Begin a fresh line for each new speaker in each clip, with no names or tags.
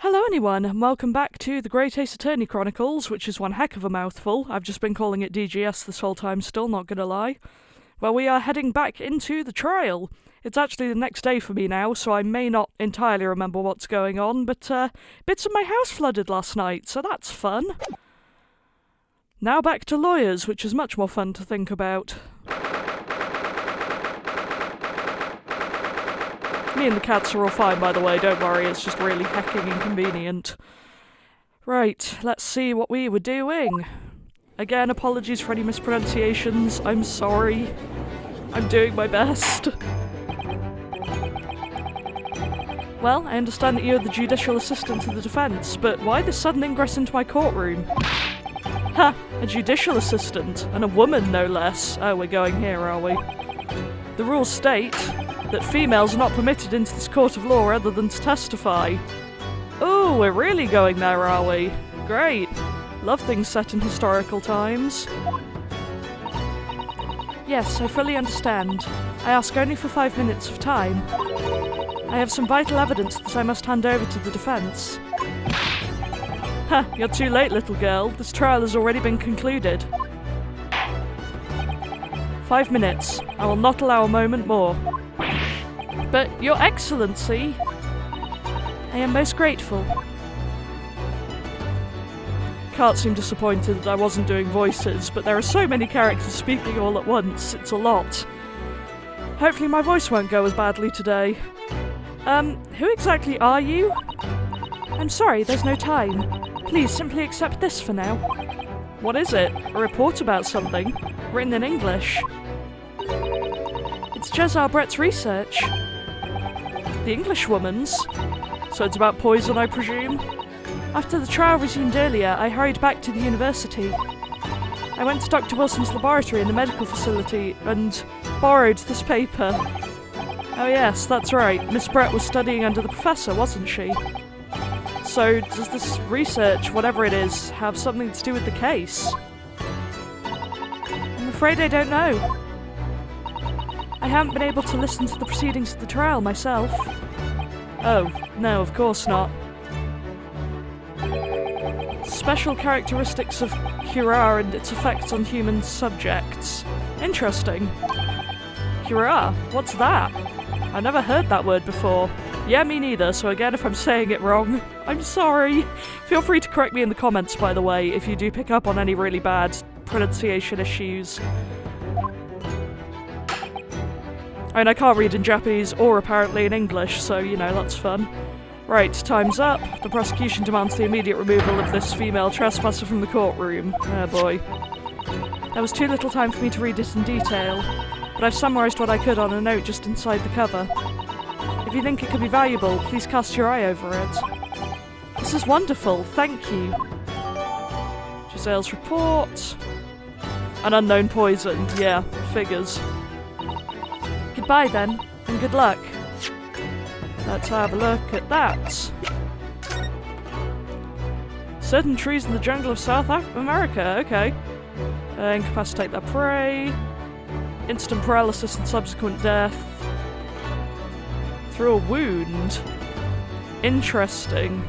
Hello anyone, and welcome back to the Great Ace Attorney Chronicles, which is one heck of a mouthful. I've just been calling it DGS this whole time still, not gonna lie. Well, we are heading back into the trial. It's actually the next day for me now, so I may not entirely remember what's going on, but bits of my house flooded last night, so that's fun. Now back to lawyers, which is much more fun to think about. Me and the cats are all fine, by the way, don't worry, it's just really hecking inconvenient. Right, let's see what we were doing. Again, apologies for any mispronunciations, I'm sorry. I'm doing my best. Well, I understand that you're the judicial assistant to the defence, but why this sudden ingress into my courtroom? Ha! A judicial assistant, and a woman no less. Oh, we're going here, are we? The rules state that females are not permitted into this court of law other than to testify. Oh, we're really going there, are we? Great. Love things set in historical times. Yes, I fully understand. I ask only for 5 minutes of time. I have some vital evidence that I must hand over to the defence. Ha, you're too late, little girl. This trial has already been concluded. 5 minutes. I will not allow a moment more. But, Your Excellency, I am most grateful. Can't seem disappointed that I wasn't doing voices, but there are so many characters speaking all at once, it's a lot. Hopefully my voice won't go as badly today. Who exactly are you? I'm sorry, there's no time. Please simply accept this for now. What is it? A report about something? Written in English? It's Jezar Brett's research. The Englishwoman's? So it's about poison, I presume? After the trial resumed earlier, I hurried back to the university. I went to Dr. Wilson's laboratory in the medical facility and borrowed this paper. Oh yes, that's right. Miss Brett was studying under the professor, wasn't she? So, does this research, whatever it is, have something to do with the case? I'm afraid I don't know. I haven't been able to listen to the proceedings of the trial myself. Oh, no, of course not. Special characteristics of Aurora and its effects on human subjects. Interesting. Aurora? What's that? I've never heard that word before. Yeah, me neither, so again, if I'm saying it wrong, I'm sorry. Feel free to correct me in the comments, by the way, if you do pick up on any really bad pronunciation issues. I mean, I can't read in Japanese or apparently in English, so, you know, that's fun. Right, time's up. The prosecution demands the immediate removal of this female trespasser from the courtroom. Oh boy. There was too little time for me to read it in detail, but I've summarised what I could on a note just inside the cover. If you think it could be valuable, please cast your eye over it. This is wonderful, thank you. Giselle's report. An unknown poison, yeah, figures. Goodbye then, and good luck. Let's have a look at that. Certain trees in the jungle of South America, okay. Incapacitate their prey. Instant paralysis and subsequent death. Through a wound. Interesting.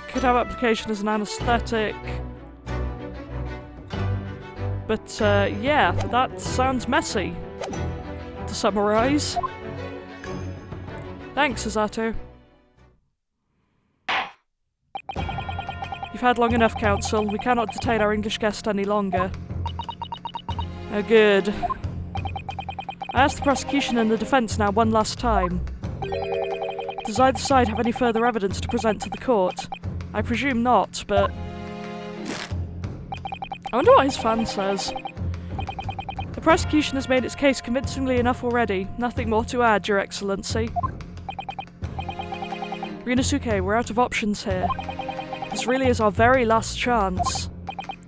Could have application as an anesthetic. But, yeah, that sounds messy. To summarise. Thanks, Azato. You've had long enough, Counsel. We cannot detain our English guest any longer. Oh, good. I asked the prosecution and the defence now one last time. Does either side have any further evidence to present to the court? I presume not, but... I wonder what his fan says. The prosecution has made its case convincingly enough already. Nothing more to add, Your Excellency. Ryunosuke, we're out of options here. This really is our very last chance.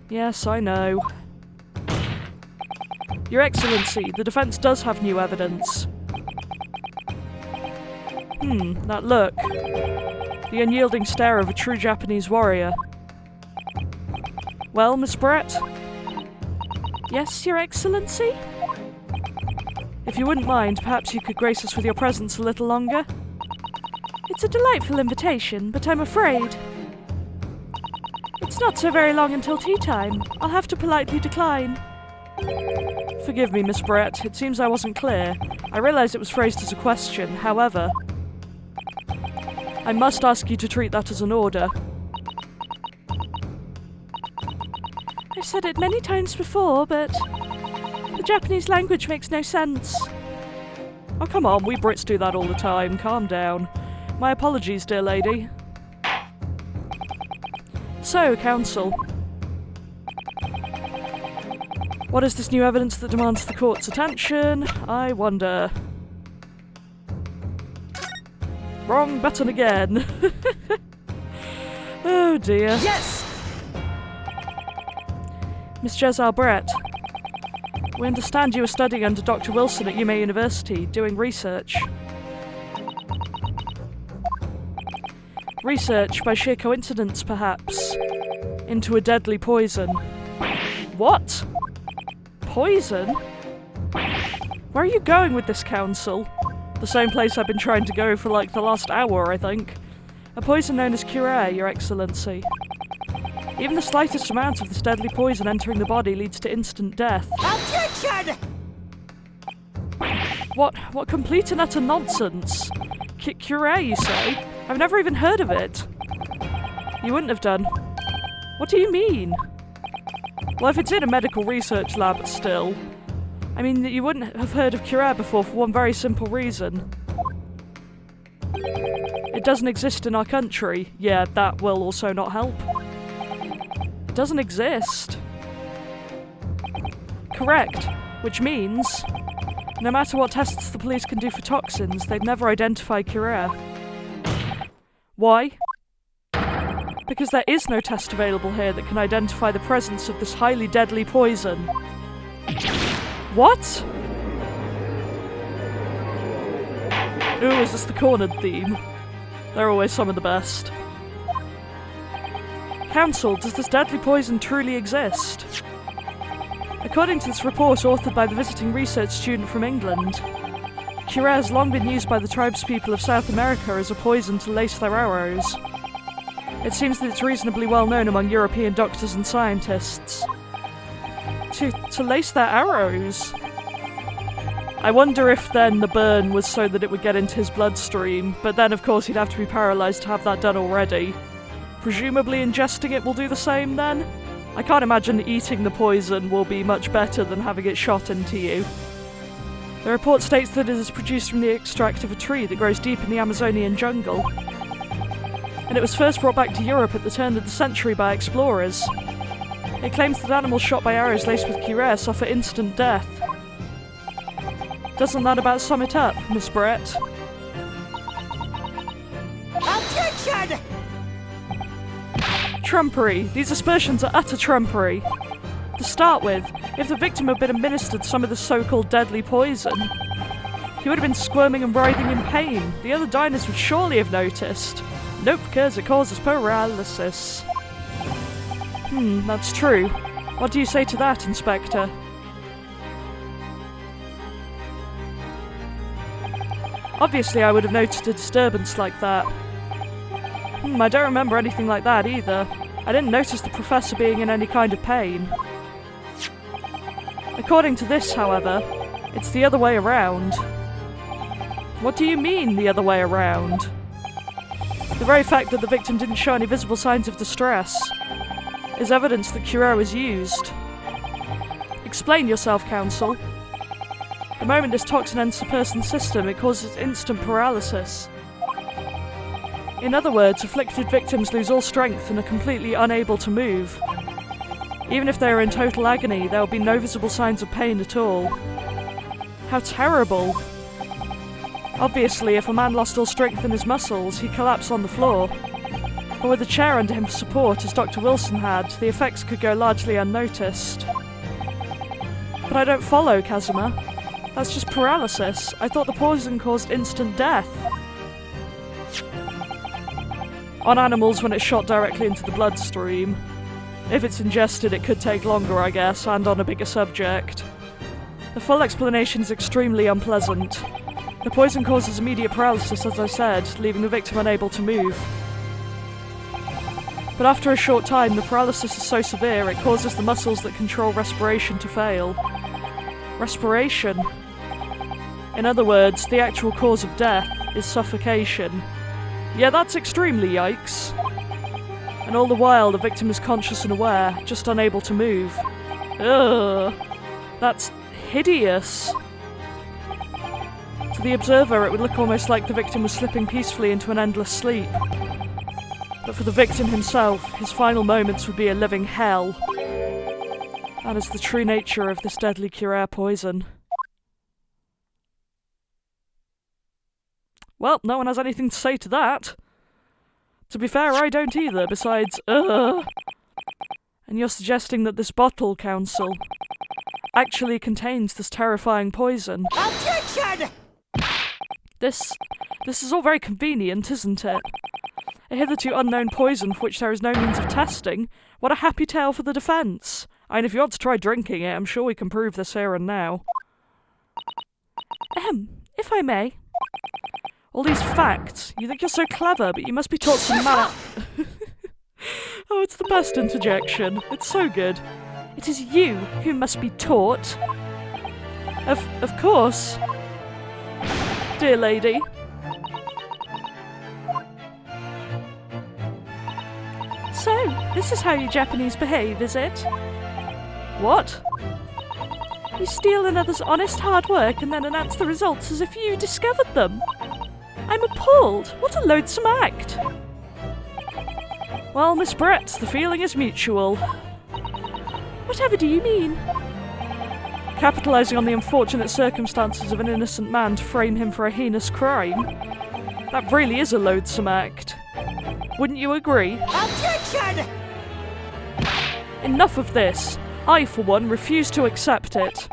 Yes, I know. Your Excellency, the defense does have new evidence. That look. The unyielding stare of a true Japanese warrior. Well, Miss Brett? Yes, Your Excellency? If you wouldn't mind, perhaps you could grace us with your presence a little longer? It's a delightful invitation, but I'm afraid it's not so very long until tea time. I'll have to politely decline. Forgive me, Miss Brett. It seems I wasn't clear. I realize it was phrased as a question. However, I must ask you to treat that as an order. I've said it many times before, but the Japanese language makes no sense. Oh, come on. We Brits do that all the time. Calm down. My apologies, dear lady. So, Counsel. What is this new evidence that demands the court's attention? I wonder. Wrong button again. Oh dear.
Yes!
Miss Jezal Brett, we understand you were studying under Dr. Wilson at Yume University, doing research. Research, by sheer coincidence perhaps, into a deadly poison. What? Poison? Where are you going with this, Counsel? The same place I've been trying to go for like the last hour, I think. A poison known as Curare, Your Excellency. Even the slightest amount of this deadly poison entering the body leads to instant death.
Objection!
What complete and utter nonsense? Curare, you say? I've never even heard of it. You wouldn't have done. What do you mean? Well, if it's in a medical research lab still, I mean, you wouldn't have heard of Curare before for one very simple reason. It doesn't exist in our country. Yeah, that will also not help. It doesn't exist. Correct. Which means, no matter what tests the police can do for toxins, they'd never identify Curare. Why? Because there is no test available here that can identify the presence of this highly deadly poison. What? Ooh, is this the cornered theme? They're always some of the best. Counsel, does this deadly poison truly exist? According to this report authored by the visiting research student from England, Curare has long been used by the tribespeople of South America as a poison to lace their arrows. It seems that it's reasonably well known among European doctors and scientists. To lace their arrows? I wonder if then the burn was so that it would get into his bloodstream, but then of course he'd have to be paralysed to have that done already. Presumably ingesting it will do the same then? I can't imagine eating the poison will be much better than having it shot into you. The report states that it is produced from the extract of a tree that grows deep in the Amazonian jungle. And it was first brought back to Europe at the turn of the century by explorers. It claims that animals shot by arrows laced with Curare suffer instant death. Doesn't that about sum it up, Miss Brett?
Objection!
Trumpery. These aspersions are utter trumpery. To start with, if the victim had been administered some of the so-called deadly poison, he would have been squirming and writhing in pain. The other diners would surely have noticed. Nope, because it causes paralysis. That's true. What do you say to that, Inspector? Obviously, I would have noticed a disturbance like that. I don't remember anything like that either. I didn't notice the professor being in any kind of pain. According to this, however, it's the other way around. What do you mean, the other way around? The very fact that the victim didn't show any visible signs of distress is evidence that Curare was used. Explain yourself, Counsel. The moment this toxin enters a person's system, it causes instant paralysis. In other words, afflicted victims lose all strength and are completely unable to move. Even if they are in total agony, there will be no visible signs of pain at all. How terrible! Obviously, if a man lost all strength in his muscles, he'd collapse on the floor. But with a chair under him for support, as Dr. Wilson had, the effects could go largely unnoticed. But I don't follow, Kazuma. That's just paralysis. I thought the poison caused instant death. On animals when it's shot directly into the bloodstream. If it's ingested, it could take longer, I guess, and on a bigger subject. The full explanation is extremely unpleasant. The poison causes immediate paralysis, as I said, leaving the victim unable to move. But after a short time, the paralysis is so severe it causes the muscles that control respiration to fail. Respiration? In other words, the actual cause of death is suffocation. Yeah, that's extremely yikes. And all the while, the victim is conscious and aware, just unable to move. Ugh. That's hideous. To the observer, it would look almost like the victim was slipping peacefully into an endless sleep. But for the victim himself, his final moments would be a living hell. That is the true nature of this deadly Cuirae poison. Well, no one has anything to say to that. To be fair, I don't either, besides, And you're suggesting that this bottle, Council, actually contains this terrifying poison.
Objection!
This is all very convenient, isn't it? A hitherto unknown poison for which there is no means of testing. What a happy tale for the defence. And if you want to try drinking it, I'm sure we can prove this here and now. If I may. All these facts. You think you're so clever, but you must be taught some manner. Oh, it's the best interjection. It's so good. It is you who must be taught. Of course. Dear lady. So, this is how you Japanese behave, is it? What? You steal another's honest hard work and then announce the results as if you discovered them. I'm appalled. What a loathsome act. Well, Miss Brett, the feeling is mutual. Whatever do you mean? Capitalising on the unfortunate circumstances of an innocent man to frame him for a heinous crime. That really is a loathsome act. Wouldn't you agree?
Objection!
Enough of this. I, for one, refuse to accept it.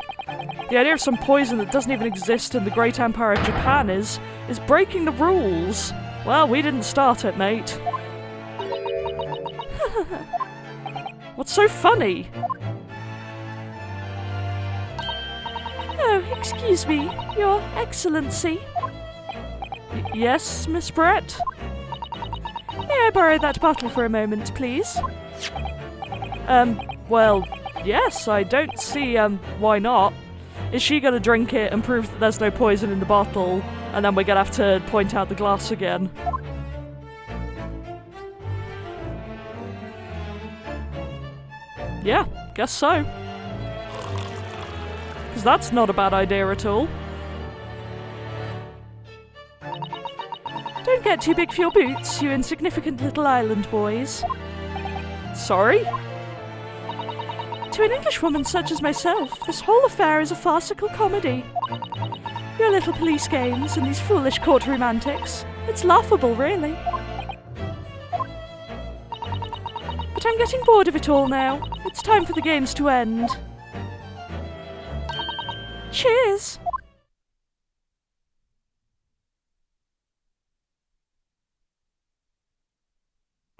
The idea of some poison that doesn't even exist in the great empire of Japan is breaking the rules. Well, we didn't start it, mate. What's so funny? Oh, excuse me, Your Excellency. Yes, Miss Brett? May I borrow that bottle for a moment, please? Well, yes, I don't see, why not? Is she gonna drink it and prove that there's no poison in the bottle, and then we're gonna have to point out the glass again? Yeah, guess so. Because that's not a bad idea at all. Don't get too big for your boots, you insignificant little island boys. Sorry? To an Englishwoman such as myself, this whole affair is a farcical comedy. Your little police games and these foolish courtroom antics. It's laughable, really. But I'm getting bored of it all now. It's time for the games to end. Cheers!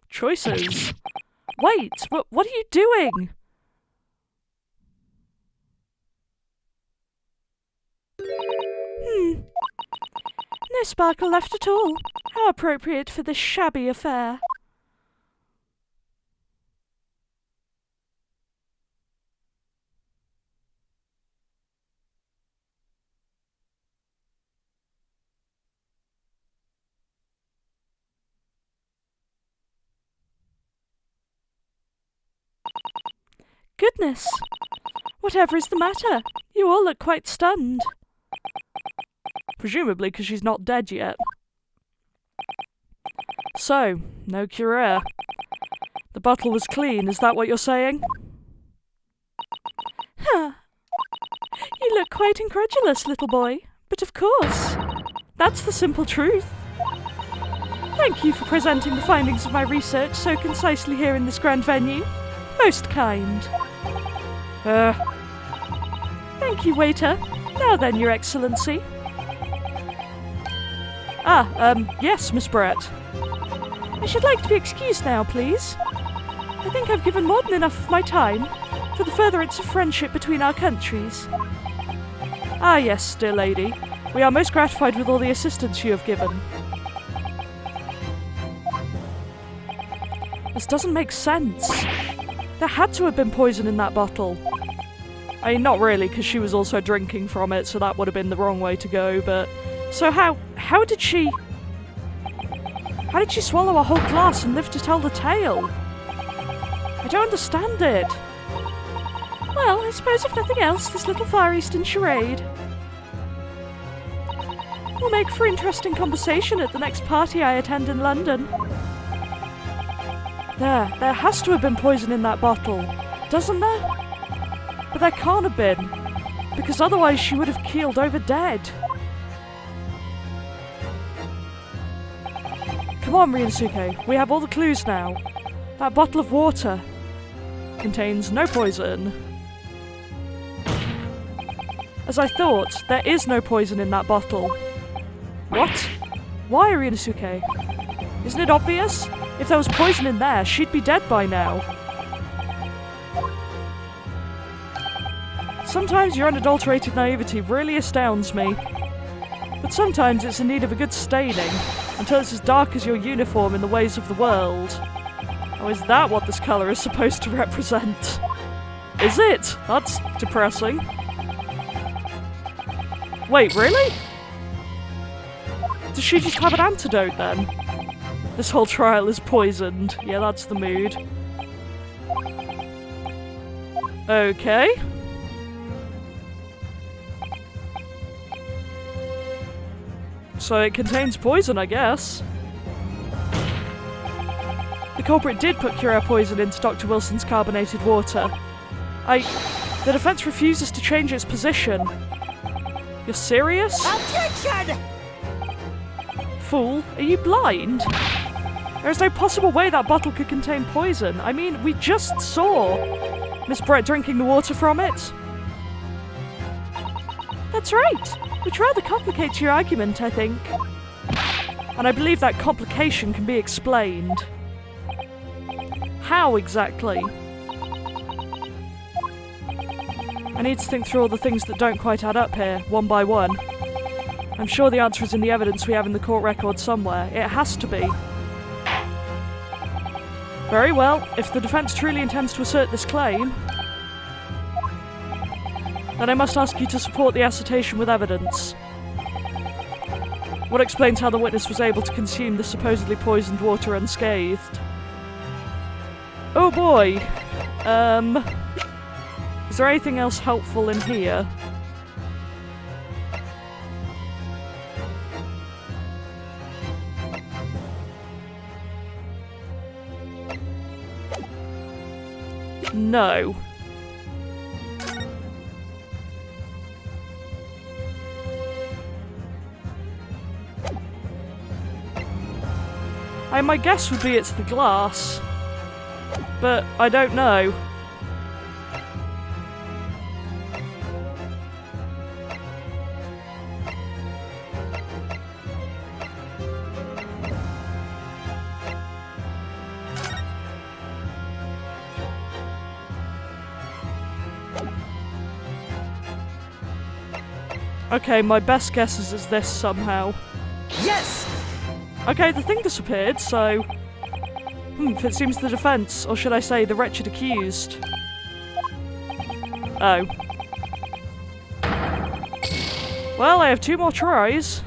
Choices. Wait, what are you doing? No sparkle left at all. How appropriate for this shabby affair. Goodness! Whatever is the matter? You all look quite stunned. Presumably because she's not dead yet. So, no Cuirae. The bottle was clean, is that what you're saying? Huh. You look quite incredulous, little boy. But of course. That's the simple truth. Thank you for presenting the findings of my research so concisely here in this grand venue. Most kind. Thank you, waiter. Now then, Your Excellency. Yes, Miss Brett. I should like to be excused now, please. I think I've given more than enough of my time for the furtherance of friendship between our countries. Ah yes, dear lady. We are most gratified with all the assistance you have given. This doesn't make sense. There had to have been poison in that bottle. I mean, not really, because she was also drinking from it, so that would have been the wrong way to go, but... So how did she... How did she swallow a whole glass and live to tell the tale? I don't understand it. Well, I suppose if nothing else, this little Far Eastern charade will make for interesting conversation at the next party I attend in London. There has to have been poison in that bottle, doesn't there? But there can't have been, because otherwise she would have keeled over dead. Come on, Ryunosuke, we have all the clues now. That bottle of water contains no poison. As I thought, there is no poison in that bottle. What? Why, Ryunosuke? Isn't it obvious? If there was poison in there, she'd be dead by now. Sometimes your unadulterated naivety really astounds me. But sometimes it's in need of a good staining, until it's as dark as your uniform in the ways of the world. Oh, is that what this colour is supposed to represent? Is it? That's depressing. Wait, really? Does she just have an antidote then? This whole trial is poisoned. Yeah, that's the mood. Okay. So it contains poison, I guess. The culprit did put Curair poison into Dr. Wilson's carbonated water. The defense refuses to change its position. You're serious?
Objection!
Fool, are you blind? There is no possible way that bottle could contain poison. I mean, we just saw Miss Brett drinking the water from it. That's right. Which rather complicates your argument, I think. And I believe that complication can be explained. How exactly? I need to think through all the things that don't quite add up here, one by one. I'm sure the answer is in the evidence we have in the court record somewhere. It has to be. Very well, if the defense truly intends to assert this claim, then I must ask you to support the assertion with evidence. What explains how the witness was able to consume the supposedly poisoned water unscathed? Oh boy. Is there anything else helpful in here? No. My guess would be it's the glass, but I don't know. Okay, my best guess is this somehow.
Yes!
Okay, the thing disappeared, so... if it seems the defense, or should I say the wretched accused. Oh. Well, I have 2 more tries.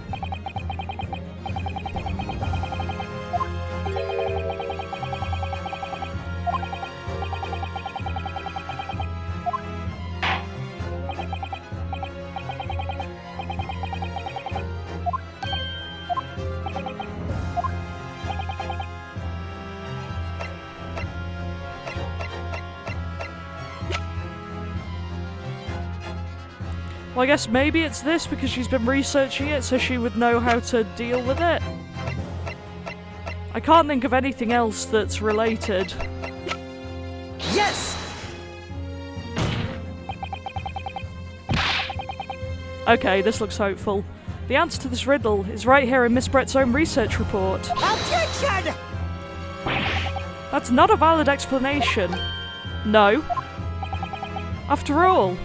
Well, I guess maybe it's this because she's been researching it so she would know how to deal with it. I can't think of anything else that's related.
Yes!
Okay, this looks hopeful. The answer to this riddle is right here in Miss Brett's own research report.
Objection!
That's not a valid explanation. No. After all,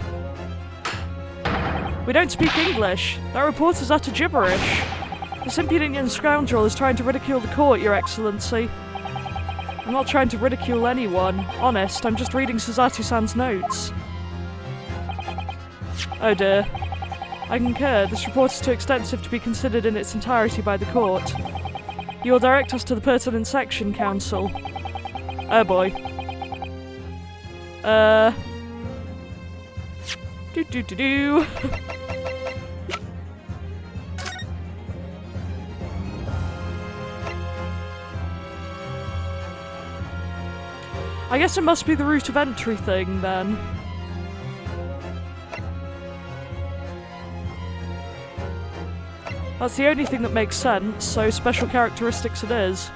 We don't speak English. That report is utter gibberish. This impudent young scoundrel is trying to ridicule the court, Your Excellency. I'm not trying to ridicule anyone. Honest, I'm just reading Suzaku-san's notes. Oh dear. I concur. This report is too extensive to be considered in its entirety by the court. You will direct us to the pertinent section, Counsel. Oh boy. Do. I guess it must be the route of entry thing, then. That's the only thing that makes sense, so special characteristics it is.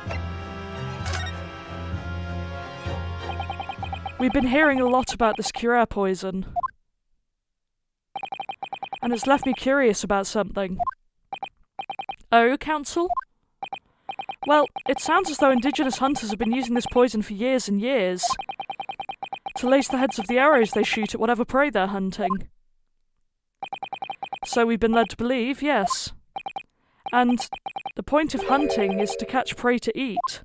We've been hearing a lot about this Curie poison. And it's left me curious about something. Oh, Counsel? Well, it sounds as though indigenous hunters have been using this poison for years and years. To lace the heads of the arrows they shoot at whatever prey they're hunting. So we've been led to believe, yes. And the point of hunting is to catch prey to eat.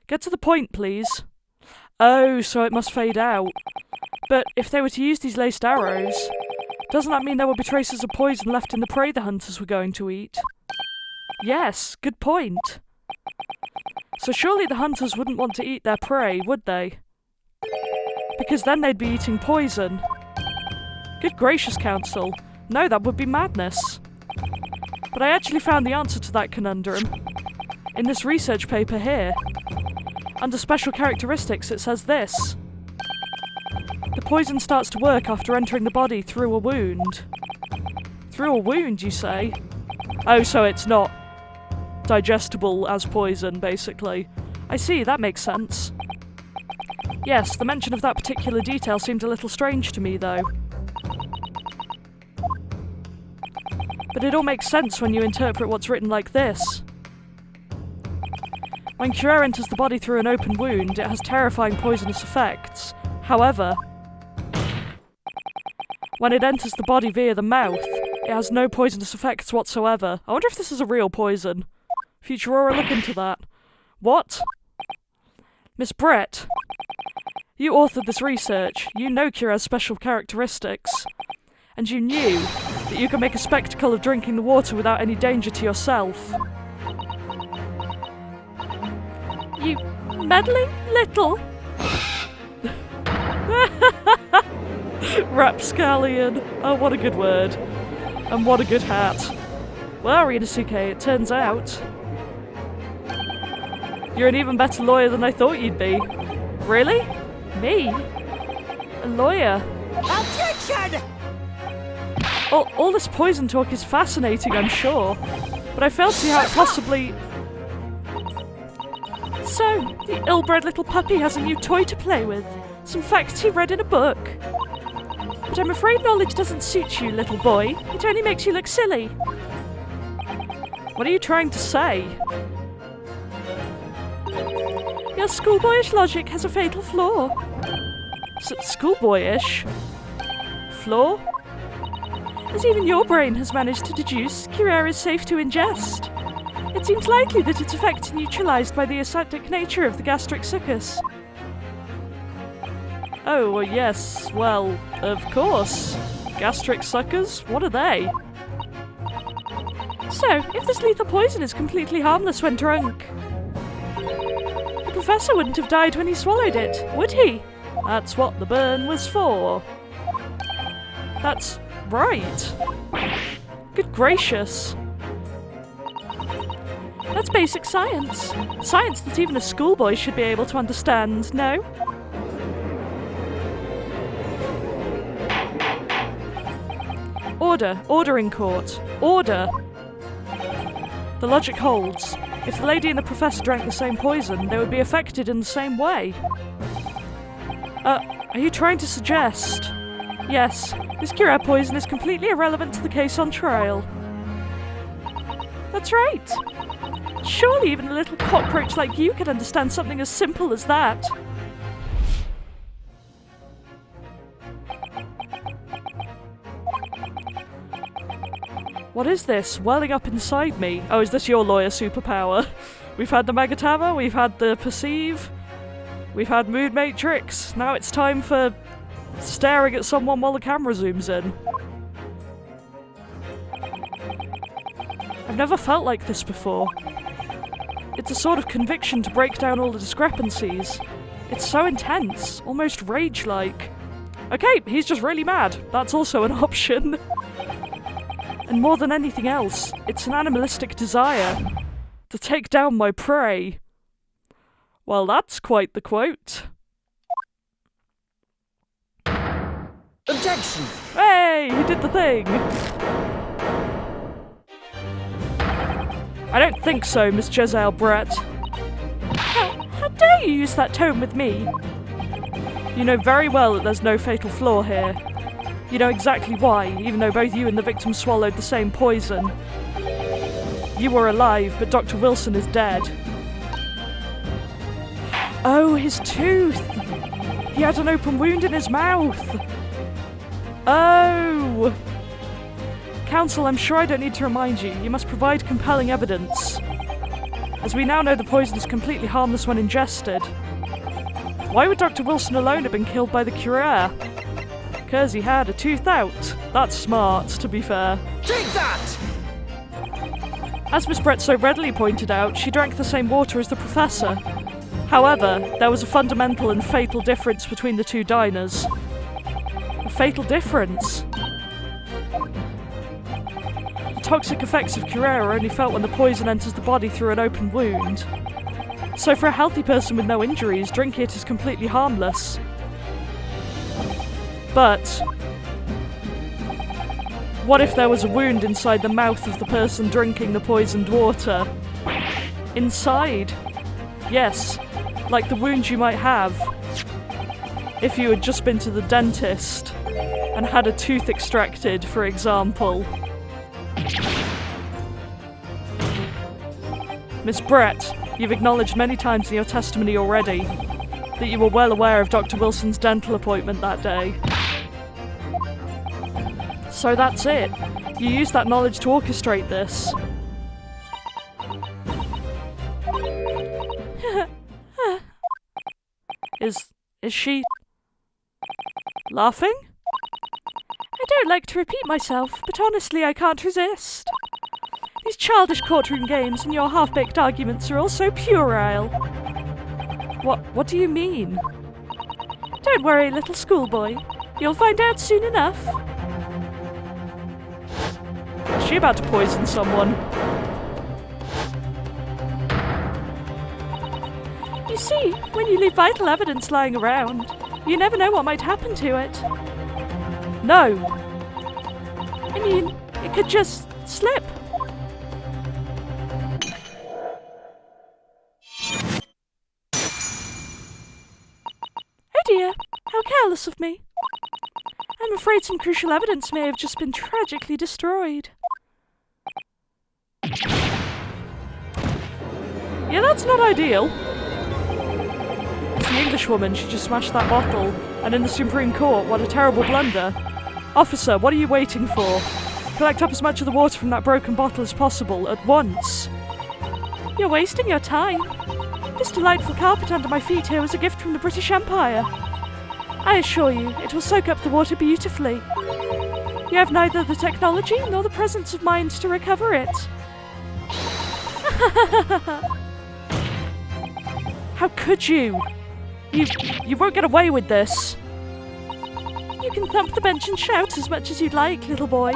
Get to the point, please. Oh, so it must fade out. But if they were to use these laced arrows, doesn't that mean there would be traces of poison left in the prey the hunters were going to eat? Yes, good point. So surely the hunters wouldn't want to eat their prey, would they? Because then they'd be eating poison. Good gracious, Counsel. No, that would be madness. But I actually found the answer to that conundrum in this research paper here. Under special characteristics, it says this. The poison starts to work after entering the body through a wound. Through a wound, you say? Oh, so it's not digestible as poison, basically. I see, that makes sense. Yes, the mention of that particular detail seemed a little strange to me, though. But it all makes sense when you interpret what's written like this. When Curie enters the body through an open wound, it has terrifying poisonous effects. However, when it enters the body via the mouth, it has no poisonous effects whatsoever. I wonder if this is a real poison. Future Aurora, look into that. What? Miss Brett, you authored this research. You know Curie's special characteristics. And you knew that you could make a spectacle of drinking the water without any danger to yourself. You meddling little... Rapscallion. Oh, what a good word. And what a good hat. Well, Rinosuke, it turns out you're an even better lawyer than I thought you'd be. Really? Me? A lawyer?
Objection!
All this poison talk is fascinating, I'm sure. But I fail to see how it possibly... So, the ill-bred little puppy has a new toy to play with. Some facts he read in a book. But I'm afraid knowledge doesn't suit you, little boy. It only makes you look silly. What are you trying to say? Your schoolboyish logic has a fatal flaw. Schoolboyish? Flaw? As even your brain has managed to deduce, Curie is safe to ingest. It seems likely that its effects are neutralized by the acidic nature of the gastric succus. Oh, well, yes, well, of course. Gastric suckers? What are they? So, if this lethal poison is completely harmless when drunk, the professor wouldn't have died when he swallowed it, would he? That's what the burn was for. That's right. Good gracious. That's basic science. Science that even a schoolboy should be able to understand, no? Order. Order in court. Order. The logic holds. If the lady and the professor drank the same poison, they would be affected in the same way. Are you trying to suggest? Yes, this Curie poison is completely irrelevant to the case on trial. That's right. Surely even a little cockroach like you could understand something as simple as that. What is this welling up inside me? Oh, is this your lawyer superpower? We've had the Megatama, we've had the Perceive, we've had Mood Matrix. Now it's time for staring at someone while the camera zooms in. I've never felt like this before. It's a sort of conviction to break down all the discrepancies. It's so intense, almost rage-like. Okay, he's just really mad. That's also an option. And more than anything else, it's an animalistic desire to take down my prey. Well, that's quite the quote.
Objection!
Hey, he did the thing. I don't think so, Miss Jezebel Brett. How dare you use that tone with me? You know very well that there's no fatal flaw here. You know exactly why, even though both you and the victim swallowed the same poison. You were alive, but Dr. Wilson is dead. Oh, his tooth! He had an open wound in his mouth! Oh! Counsel, I'm sure I don't need to remind you. You must provide compelling evidence. As we now know, the poison is completely harmless when ingested. Why would Dr. Wilson alone have been killed by the Curer? Because he had a tooth out. That's smart, to be fair.
Take that!
As Miss Brett so readily pointed out, she drank the same water as the Professor. However, there was a fundamental and fatal difference between the two diners. A fatal difference? The toxic effects of Curer are only felt when the poison enters the body through an open wound. So for a healthy person with no injuries, drinking it is completely harmless. But what if there was a wound inside the mouth of the person drinking the poisoned water? Inside? Yes, like the wound you might have if you had just been to the dentist and had a tooth extracted, for example. Miss Brett, you've acknowledged many times in your testimony already that you were well aware of Dr. Wilson's dental appointment that day. So that's it. You used that knowledge to orchestrate this. Is she laughing? I don't like to repeat myself, but honestly I can't resist. These childish courtroom games and your half-baked arguments are all so puerile. What do you mean? Don't worry, little schoolboy. You'll find out soon enough. Is she about to poison someone? You see, when you leave vital evidence lying around, you never know what might happen to it. No. I mean, it could just slip. Oh dear, how careless of me. I'm afraid some crucial evidence may have just been tragically destroyed. Yeah, that's not ideal. It's the Englishwoman, she just smashed that bottle. And in the Supreme Court, what a terrible blunder. Officer, what are you waiting for? Collect up as much of the water from that broken bottle as possible, at once. You're wasting your time. This delightful carpet under my feet here was a gift from the British Empire. I assure you, it will soak up the water beautifully. You have neither the technology nor the presence of mind to recover it. How could you? You won't get away with this. You can thump the bench and shout as much as you'd like, little boy.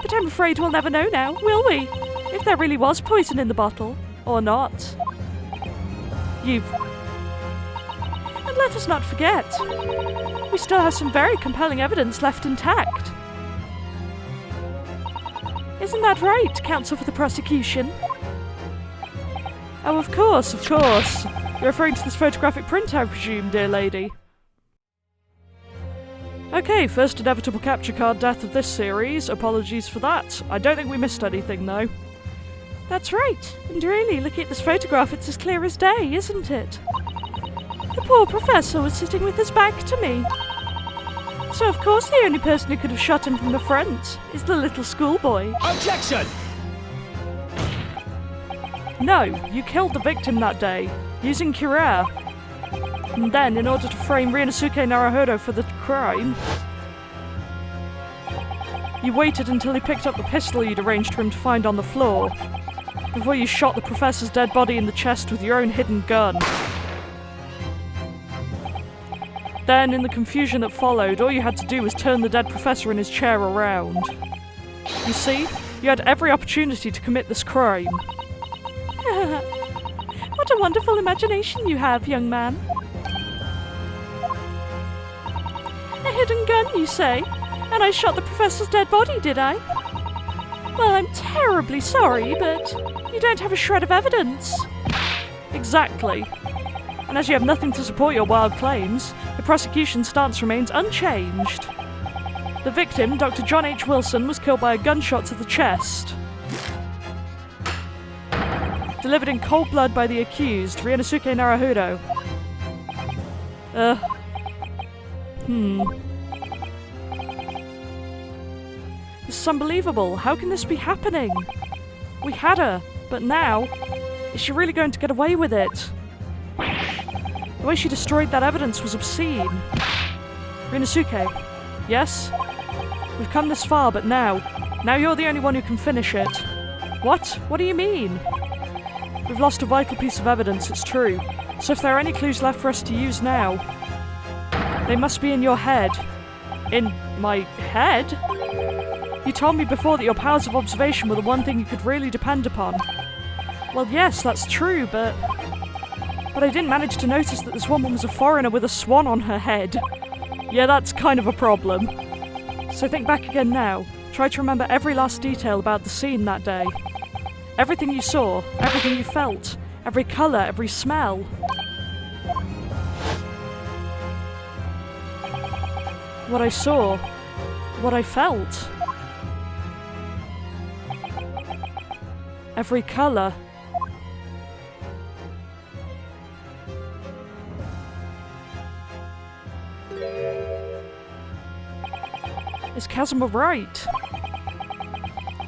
But I'm afraid we'll never know now, will we? If there really was poison in the bottle, or not. And let us not forget, we still have some very compelling evidence left intact. Isn't that right, counsel for the prosecution? Oh, of course, of course. You're referring to this photographic print, I presume, dear lady. Okay, first inevitable capture card death of this series. Apologies for that. I don't think we missed anything, though. That's right. And really, looking at this photograph, it's as clear as day, isn't it? The poor professor was sitting with his back to me. So of course the only person who could have shot him from the front is the little schoolboy.
Objection!
No, you killed the victim that day, using Curare. And then, in order to frame Ryunosuke Naruhodo for the crime, you waited until he picked up the pistol you'd arranged for him to find on the floor, before you shot the professor's dead body in the chest with your own hidden gun. Then, in the confusion that followed, all you had to do was turn the dead professor in his chair around. You see, you had every opportunity to commit this crime. What a wonderful imagination you have, young man. A hidden gun, you say? And I shot the professor's dead body, did I? Well, I'm terribly sorry, but you don't have a shred of evidence. Exactly. And as you have nothing to support your wild claims, the prosecution's stance remains unchanged. The victim, Dr. John H. Wilson, was killed by a gunshot to the chest. Delivered in cold blood by the accused, Ryunosuke Naruhodo. This is unbelievable. How can this be happening? We had her, but now, is she really going to get away with it? The way she destroyed that evidence was obscene. Ryunosuke, yes? We've come this far, but now you're the only one who can finish it. What? What do you mean? We've lost a vital piece of evidence, it's true. So if there are any clues left for us to use now, they must be in your head. In my head? You told me before that your powers of observation were the one thing you could really depend upon. Well, yes, that's true, but I didn't manage to notice that this woman was a foreigner with a swan on her head. Yeah, that's kind of a problem. So think back again now. Try to remember every last detail about the scene that day. Everything you saw, everything you felt, every colour, every smell. What I saw, what I felt. Every colour. Is Kazuma right?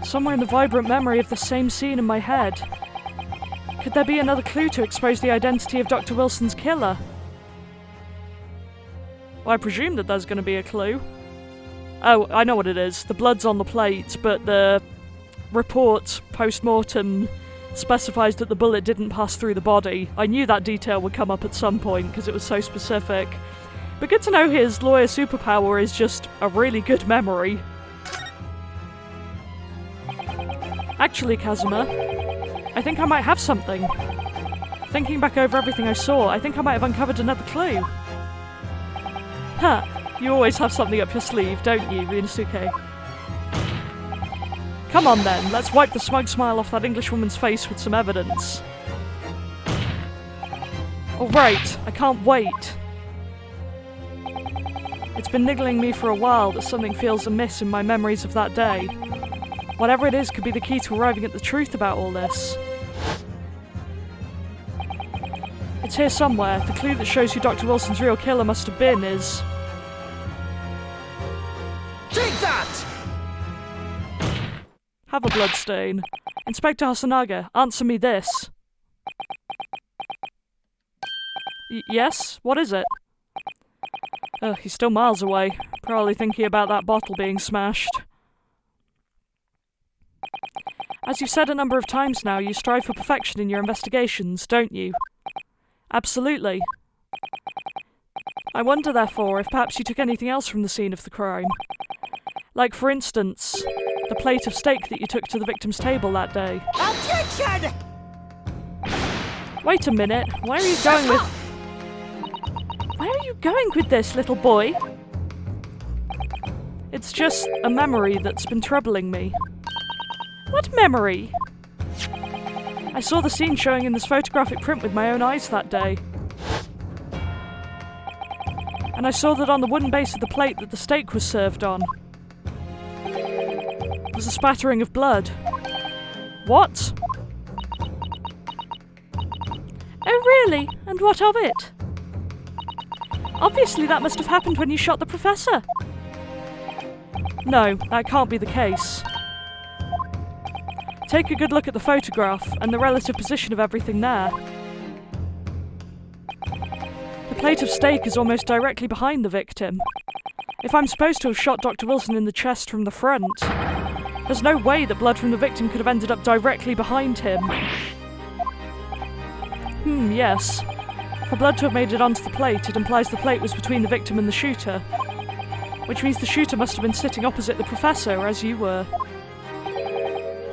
Somewhere in the vibrant memory of the same scene in my head. Could there be another clue to expose the identity of Dr. Wilson's killer? Well, I presume that there's going to be a clue. Oh, I know what it is. The blood's on the plate, but the report post-mortem specifies that the bullet didn't pass through the body. I knew that detail would come up at some point because it was so specific. But good to know his lawyer superpower is just a really good memory. Actually, Kazuma, I think I might have something. Thinking back over everything I saw, I think I might have uncovered another clue. Huh, you always have something up your sleeve, don't you, Ryunosuke? Come on then, let's wipe the smug smile off that Englishwoman's face with some evidence. Alright, I can't wait. It's been niggling me for a while that something feels amiss in my memories of that day. Whatever it is could be the key to arriving at the truth about all this. It's here somewhere. The clue that shows who Dr. Wilson's real killer must have been is...
Take that!
Have a bloodstain. Inspector Hasanaga, answer me this. Yes? What is it? Oh, he's still miles away. Probably thinking about that bottle being smashed. As you've said a number of times now, you strive for perfection in your investigations, don't you? Absolutely. I wonder, therefore, if perhaps you took anything else from the scene of the crime. Like, for instance, the plate of steak that you took to the victim's table that day.
Objection!
Wait a minute, where are you going with... Where are you going with this, little boy? It's just a memory that's been troubling me. What memory? I saw the scene showing in this photographic print with my own eyes that day. And I saw that on the wooden base of the plate that the steak was served on was a spattering of blood. What? Oh really? And what of it? Obviously that must have happened when you shot the professor. No, that can't be the case. Take a good look at the photograph and the relative position of everything there. The plate of steak is almost directly behind the victim. If I'm supposed to have shot Dr. Wilson in the chest from the front, there's no way that blood from the victim could have ended up directly behind him. Yes. For blood to have made it onto the plate, it implies the plate was between the victim and the shooter. Which means the shooter must have been sitting opposite the professor, as you were.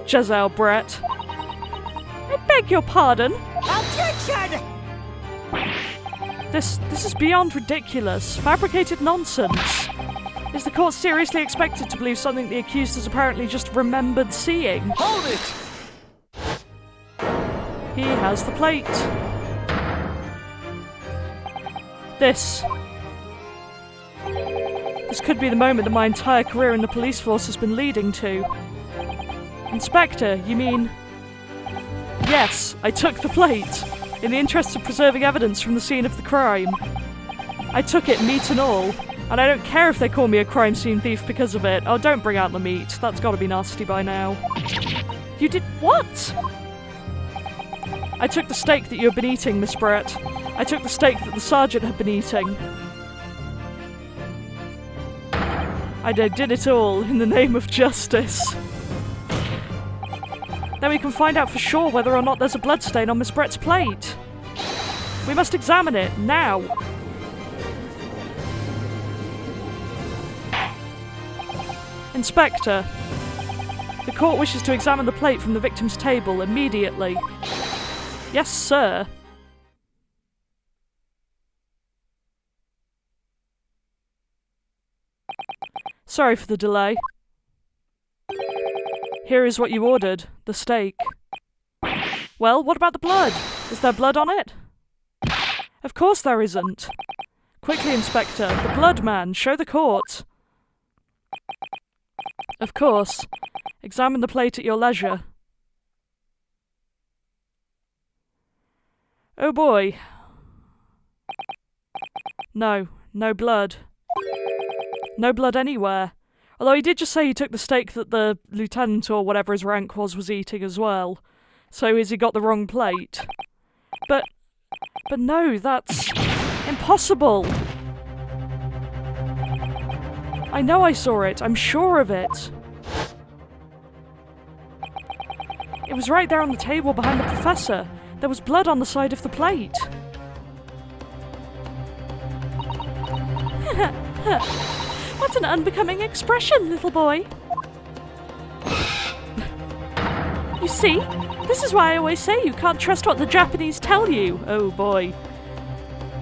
Jezelle Brett. I beg your pardon?
Objection!
This is beyond ridiculous. Fabricated nonsense. Is the court seriously expected to believe something the accused has apparently just remembered seeing?
Hold it!
He has the plate. This could be the moment that my entire career in the police force has been leading to. Inspector, you mean... Yes, I took the plate, in the interest of preserving evidence from the scene of the crime. I took it, meat and all, and I don't care if they call me a crime scene thief because of it. Oh, don't bring out the meat. That's gotta be nasty by now. You did what? I took the steak that you had been eating, Miss Brett. I took the steak that the sergeant had been eating. I did it all in the name of justice. Then we can find out for sure whether or not there's a bloodstain on Miss Brett's plate. We must examine it, now. Inspector, the court wishes to examine the plate from the victim's table immediately. Yes, sir. Sorry for the delay. Here is what you ordered, the steak. Well, what about the blood? Is there blood on it? Of course there isn't. Quickly, Inspector, the blood man, show the court. Of course. Examine the plate at your leisure. Oh boy. No blood. No blood anywhere. Although he did just say he took the steak that the lieutenant or whatever his rank was eating as well. So has he got the wrong plate? But no, that's impossible. I know I saw it. I'm sure of it. It was right there on the table behind the professor. There was blood on the side of the plate. What an unbecoming expression, little boy. You see? This is why I always say you can't trust what the Japanese tell you. Oh boy.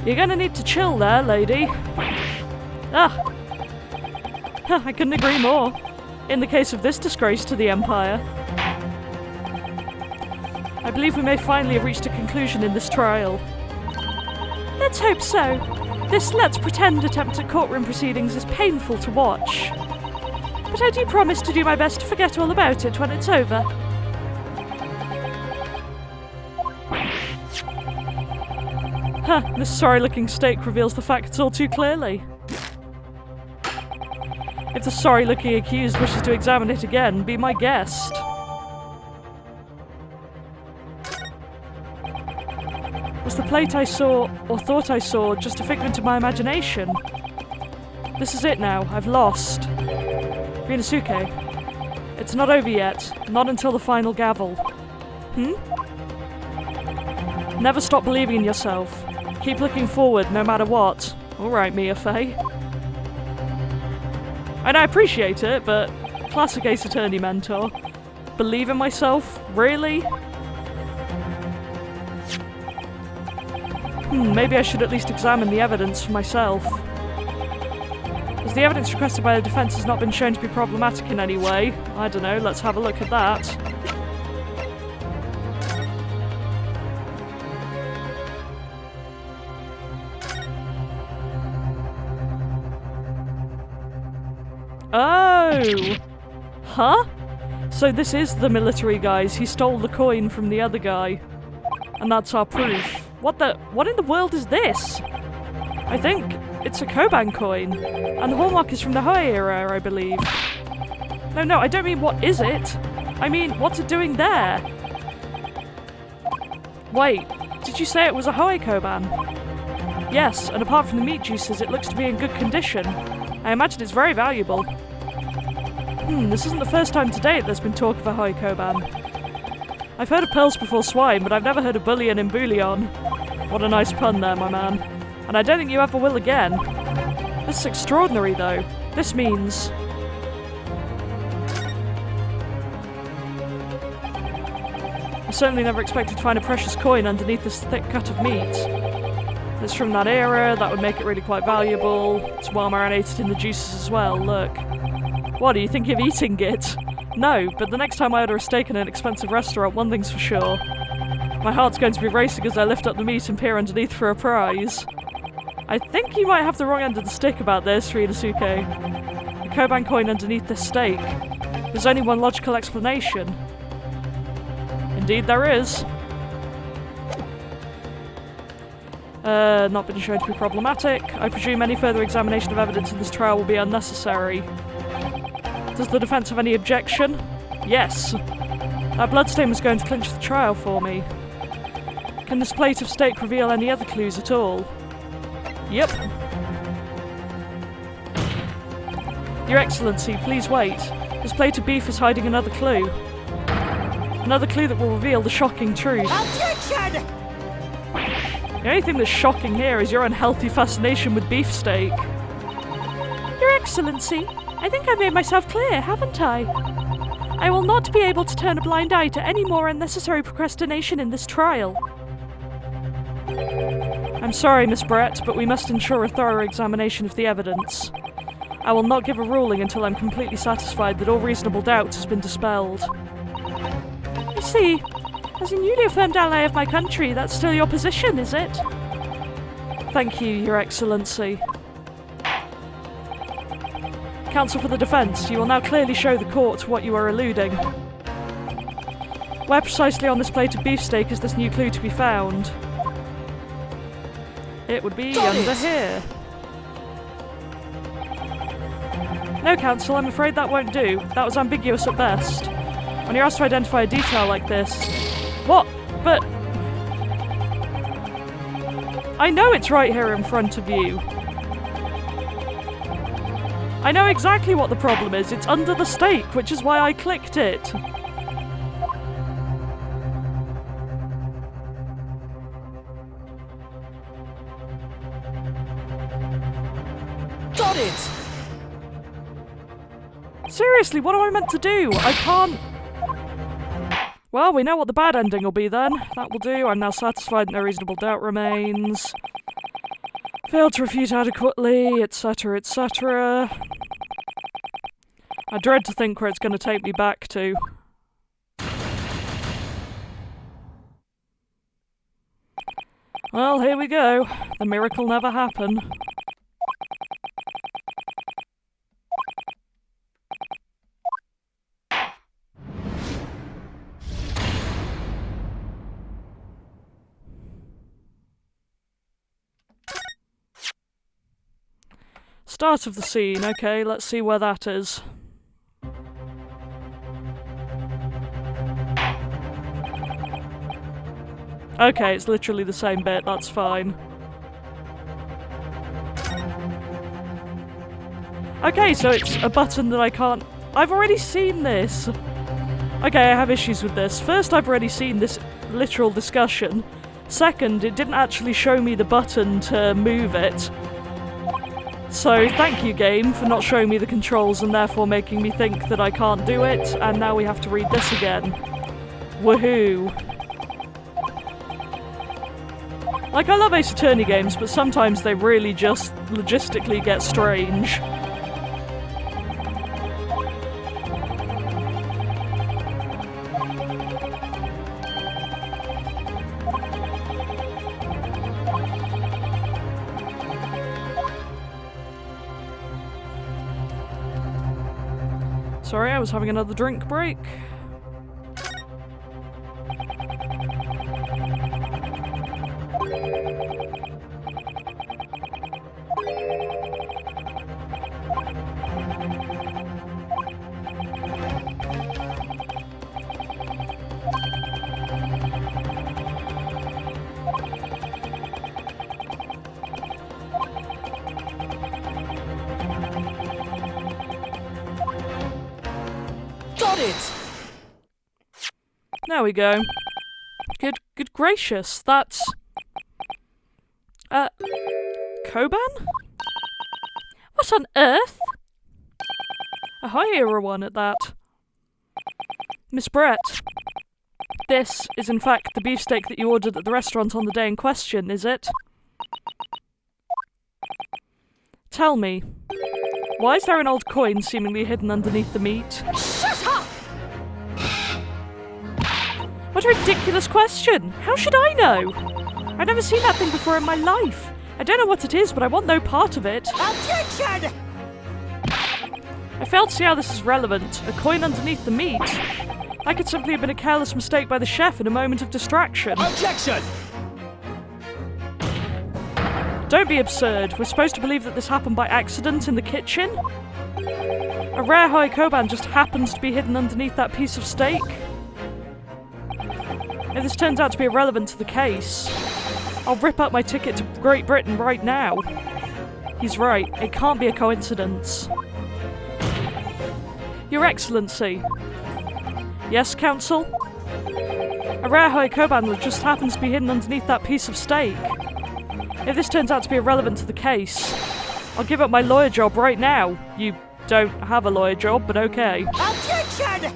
You're gonna need to chill there, lady. I couldn't agree more. In the case of this disgrace to the Empire. I believe we may finally have reached a conclusion in this trial. Let's hope so. This let's pretend attempt at courtroom proceedings is painful to watch. But I do promise to do my best to forget all about it when it's over. This sorry-looking steak reveals the facts all too clearly. If the sorry-looking accused wishes to examine it again, be my guest. Was the plate I saw, or thought I saw, just a figment of my imagination? This is it now. I've lost. Rinosuke, it's not over yet. Not until the final gavel. Never stop believing in yourself. Keep looking forward, no matter what. Alright, Mia Fey. And I appreciate it, but classic Ace Attorney mentor. Believe in myself? Really? Maybe I should at least examine the evidence for myself. As the evidence requested by the defense has not been shown to be problematic in any way, I don't know, let's have a look at that. Oh! Huh? So this is the military guys. He stole the coin from the other guy. And that's our proof. What in the world is this? I think it's a Koban coin. And the hallmark is from the Hoi era, I believe. No, I don't mean what is it. I mean, what's it doing there? Wait, did you say it was a Hoikoban? Yes, and apart from the meat juices, it looks to be in good condition. I imagine it's very valuable. This isn't the first time today there's been talk of a Hoikoban. I've heard of pearls before swine, but I've never heard of bullion in bouillon. What a nice pun there, my man. And I don't think you ever will again. This is extraordinary, though. This means... I certainly never expected to find a precious coin underneath this thick cut of meat. It's from that era, that would make it really quite valuable. It's well marinated in the juices as well, look. What, are you thinking of eating it? No, but the next time I order a steak in an expensive restaurant, one thing's for sure. My heart's going to be racing as I lift up the meat and peer underneath for a prize. I think you might have the wrong end of the stick about this, Ryunosuke. A Koban coin underneath this steak. There's only one logical explanation. Indeed there is. Not been shown to be problematic. I presume any further examination of evidence in this trial will be unnecessary. Does the defence have any objection? Yes. That bloodstain was going to clinch the trial for me. Can this plate of steak reveal any other clues at all? Yep. Your Excellency, please wait. This plate of beef is hiding another clue. Another clue that will reveal the shocking truth.
Objection!
The only thing that's shocking here is your unhealthy fascination with beefsteak. Your Excellency, I think I made myself clear, haven't I? I will not be able to turn a blind eye to any more unnecessary procrastination in this trial. I'm sorry, Miss Brett, but we must ensure a thorough examination of the evidence. I will not give a ruling until I'm completely satisfied that all reasonable doubt has been dispelled. I see. As a newly affirmed ally of my country, that's still your position, is it? Thank you, Your Excellency. Counsel for the defence, you will now clearly show the court what you are eluding. Where precisely on this plate of beefsteak is this new clue to be found? It would be under here. No, Counsel, I'm afraid that won't do. That was ambiguous at best. When you're asked to identify a detail like this... What? But... I know it's right here in front of you. I know exactly what the problem is. It's under the steak, which is why I clicked it.
Got it!
Seriously, what am I meant to do? I can't... Well, we know what the bad ending will be then. That will do. I'm now satisfied no reasonable doubt remains. Failed to refute adequately, etc., etc. I dread to think where it's going to take me back to. Well, here we go. The miracle never happened. Start of the scene, okay, let's see where that is. Okay, it's literally the same bit, that's fine. Okay, so it's a button that I can't... I've already seen this! Okay, I have issues with this. First, I've already seen this literal discussion. Second, it didn't actually show me the button to move it. So, thank you, game, for not showing me the controls and therefore making me think that I can't do it, and now we have to read this again. Woohoo. Like, I love Ace Attorney games, but sometimes they really just logistically get strange. Sorry, I was having another drink break.
got it!
There we go. Good gracious, that's... Koban? What on earth? A higher one at that. Miss Brett, this is in fact the beefsteak that you ordered at the restaurant on the day in question, is it? Tell me, why is there an old coin seemingly hidden underneath the meat?
Shut up!
What a ridiculous question! How should I know? I've never seen that thing before in my life. I don't know what it is, but I want no part of it.
Objection!
I fail to see how this is relevant. A coin underneath the meat? That could simply have been a careless mistake by the chef in a moment of distraction.
Objection!
Don't be absurd. We're supposed to believe that this happened by accident in the kitchen? A rare high Koban just happens to be hidden underneath that piece of steak? If this turns out to be irrelevant to the case, I'll rip up my ticket to Great Britain right now. He's right. It can't be a coincidence. Your Excellency. Yes, Counsel? A rare high Koban that just happens to be hidden underneath that piece of steak. If this turns out to be irrelevant to the case, I'll give up my lawyer job right now. You don't have a lawyer job, but okay.
Objection!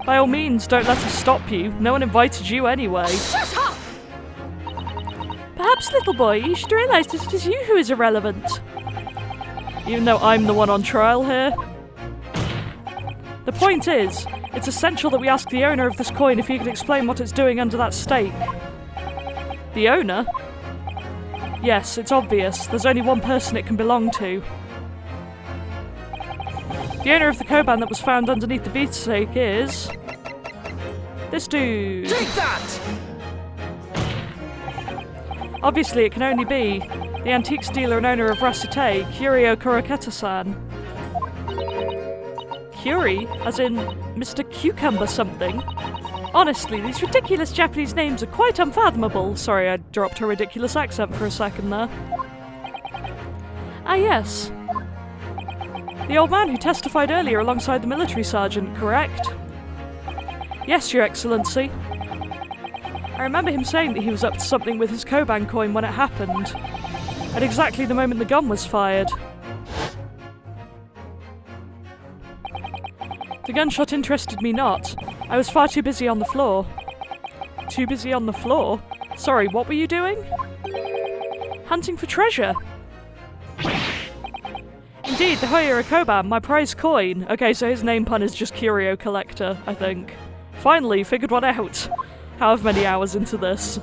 By all means, don't let us stop you. No one invited you anyway.
Shut up!
Perhaps, little boy, you should realise that it is you who is irrelevant. Even though I'm the one on trial here. The point is, it's essential that we ask the owner of this coin if he can explain what it's doing under that steak. The owner? Yes, it's obvious. There's only one person it can belong to. The owner of the Koban that was found underneath the beefsteak is... this dude.
Take that!
Obviously, it can only be the antiques dealer and owner of Rasute, Curio Kuraketa-san. Curie? As in Mr. Cucumber something? Honestly, these ridiculous Japanese names are quite unfathomable. Sorry, I dropped her ridiculous accent for a second there. Ah, yes. The old man who testified earlier alongside the military sergeant, correct? Yes, Your Excellency. I remember him saying that he was up to something with his Koban coin when it happened, at exactly the moment the gun was fired. The gunshot interested me not. I was far too busy on the floor. Too busy on the floor? Sorry, what were you doing? Hunting for treasure. Indeed, the Hoyura Koban, my prize coin. Okay, so his name pun is just Curio Collector, I think. Finally, figured one out. However many hours into this.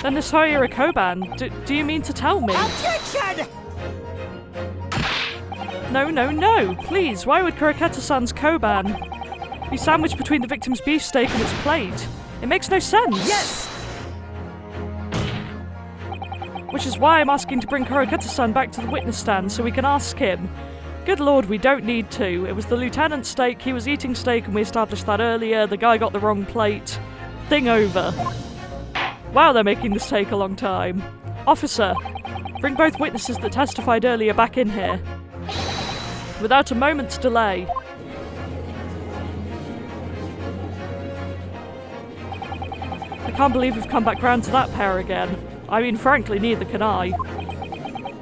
Then this Hoyura Koban, do you mean to tell me?
Objection!
No, please, why would Kuraketa-san's Koban be sandwiched between the victim's beefsteak and its plate? It makes no sense!
Yes!
Which is why I'm asking to bring Kuraketa-san back to the witness stand so we can ask him. Good lord, we don't need to. It was the lieutenant's steak, he was eating steak and we established that earlier, the guy got the wrong plate. Thing over. Wow, they're making this take a long time. Officer, bring both witnesses that testified earlier back in here. Without a moment's delay. I can't believe we've come back round to that pair again. I mean, frankly, neither can I.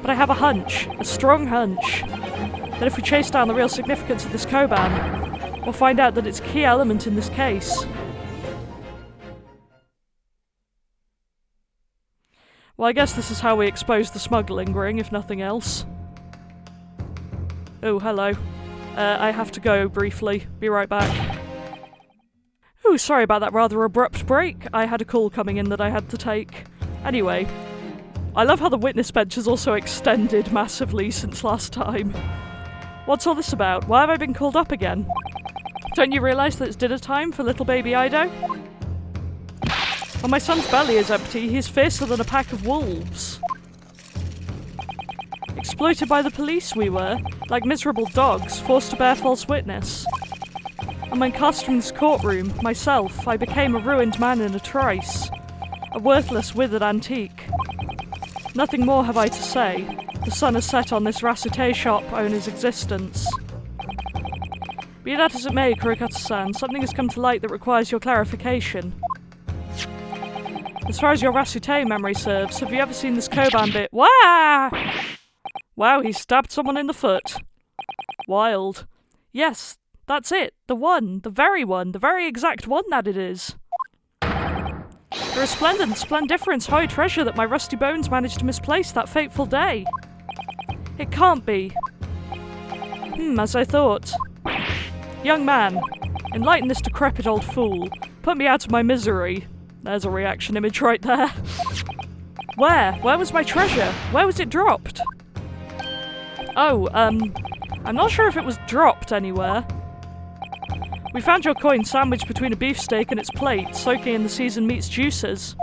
But I have a hunch, a strong hunch, that if we chase down the real significance of this Koban, we'll find out that it's a key element in this case. Well, I guess this is how we expose the smuggling ring, if nothing else. Oh, hello. I have to go briefly. Be right back. Oh, sorry about that rather abrupt break. I had a call coming in that I had to take. Anyway, I love how the witness bench has also extended massively since last time. What's all this about? Why have I been called up again? Don't you realise that it's dinner time for little baby Ido? When my son's belly is empty, he's fiercer than a pack of wolves. Exploited by the police we were, like miserable dogs, forced to bear false witness. And when cast from this courtroom, myself, I became a ruined man in a trice. A worthless, withered antique. Nothing more have I to say. The sun has set on this Rasute shop owner's existence. Be that as it may, Kurokata-san, something has come to light that requires your clarification. As far as your Rasute memory serves, have you ever seen this Koban bit? Wah! Wow, he stabbed someone in the foot. Wild. Yes, that's it. The very exact one that it is. The resplendent, splendiferous high treasure that my rusty bones managed to misplace that fateful day. It can't be. As I thought. Young man, enlighten this decrepit old fool. Put me out of my misery. There's a reaction image right there. Where? Where was my treasure? Where was it dropped? Oh, I'm not sure if it was dropped anywhere. We found your coin sandwiched between a beefsteak and its plate, soaking in the seasoned meat's juices.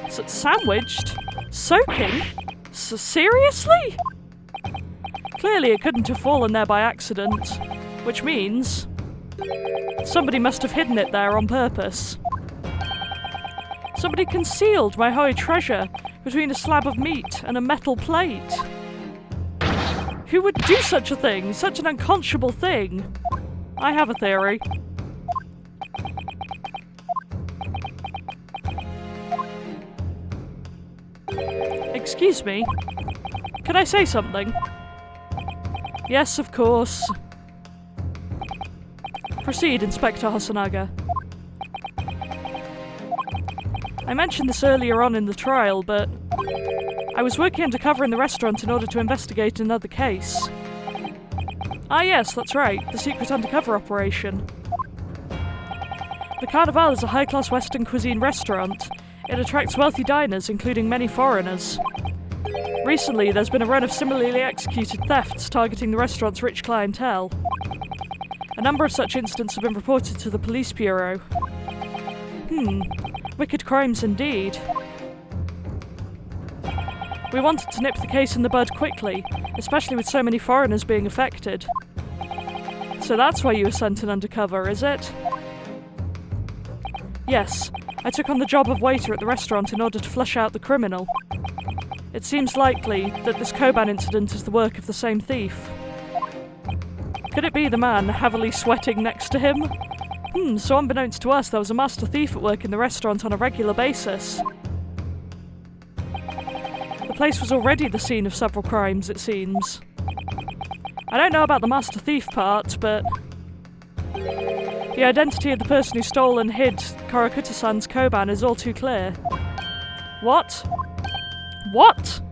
Sandwiched? Soaking? Seriously? Clearly it couldn't have fallen there by accident, which means somebody must have hidden it there on purpose. Somebody concealed my high treasure between a slab of meat and a metal plate. Who would do such a thing? Such an unconscionable thing? I have a theory. Excuse me? Can I say something? Yes, of course. Proceed, Inspector Hosonaga. I mentioned this earlier on in the trial, but I was working undercover in the restaurant in order to investigate another case. Ah yes, that's right, the secret undercover operation. The Carnival is a high-class Western cuisine restaurant. It attracts wealthy diners, including many foreigners. Recently, there's been a run of similarly executed thefts targeting the restaurant's rich clientele. A number of such incidents have been reported to the police bureau. Wicked crimes indeed. We wanted to nip the case in the bud quickly, especially with so many foreigners being affected. So that's why you were sent in undercover, is it? Yes, I took on the job of waiter at the restaurant in order to flush out the criminal. It seems likely that this Koban incident is the work of the same thief. Could it be the man heavily sweating next to him? So unbeknownst to us, there was a master thief at work in the restaurant on a regular basis. The place was already the scene of several crimes, it seems. I don't know about the master thief part, but the identity of the person who stole and hid Karakuta-san's Koban is all too clear. What? What?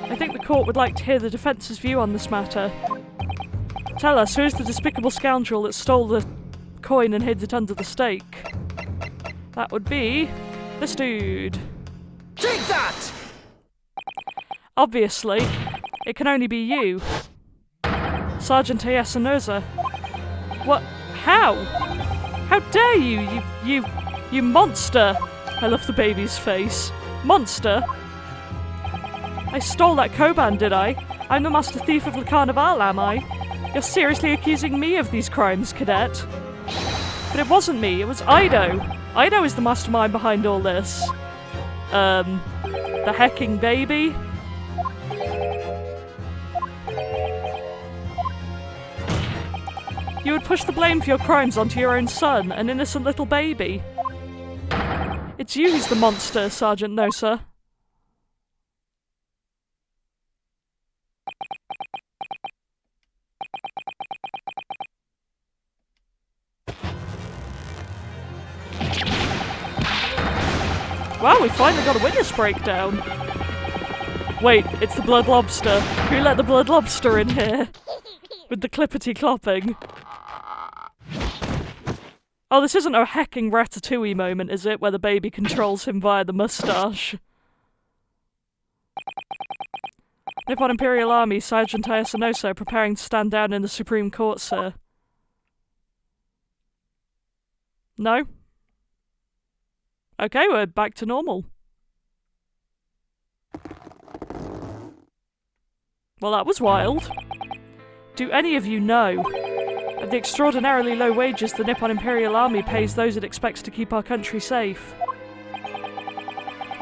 I think the court would like to hear the defence's view on this matter. Tell us, who is the despicable scoundrel that stole the coin and hid it under the stake? That would be this dude.
Take that!
Obviously, it can only be you. Sergeant Ayasanoza. What? How? How dare you, you monster! I love the baby's face. Monster? I stole that Koban, did I? I'm the master thief of Le Carnival, am I? You're seriously accusing me of these crimes, cadet? But it wasn't me, it was Ido. Ido is the mastermind behind all this. The hecking baby? You would push the blame for your crimes onto your own son, an innocent little baby. It's you who's the monster, Sergeant Nosa. Wow, we finally got a witness breakdown. Wait, it's the blood lobster. Who let the blood lobster in here? With the clippity-clopping. Oh, this isn't a hecking Ratatouille moment, is it? Where the baby controls him via the moustache. Nippon Imperial Army, Sergeant Ayasanosa, preparing to stand down in the Supreme Court, sir. No? Okay, we're back to normal. Well, that was wild. Do any of you know of the extraordinarily low wages the Nippon Imperial Army pays those it expects to keep our country safe?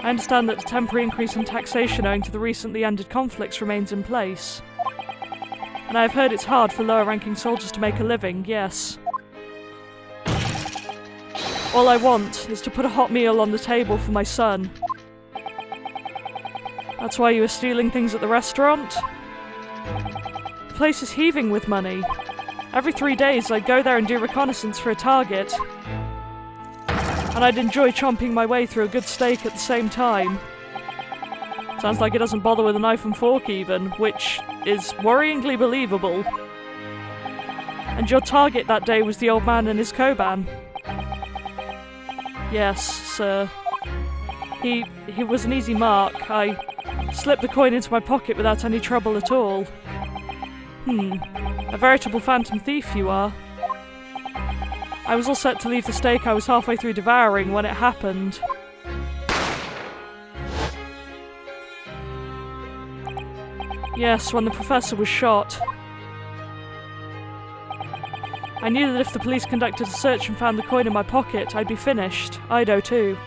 I understand that the temporary increase in taxation owing to the recently ended conflicts remains in place. And I've heard it's hard for lower-ranking soldiers to make a living, yes. All I want is to put a hot meal on the table for my son. That's why you were stealing things at the restaurant? The place is heaving with money. Every 3 days I'd go there and do reconnaissance for a target. And I'd enjoy chomping my way through a good steak at the same time. Sounds like he doesn't bother with a knife and fork even, which is worryingly believable. And your target that day was the old man and his Koban. Yes, sir. He was an easy mark. I slipped the coin into my pocket without any trouble at all. A veritable phantom thief you are. I was all set to leave the steak I was halfway through devouring when it happened. Yes, when the professor was shot. I knew that if the police conducted a search and found the coin in my pocket, I'd be finished. Ido too.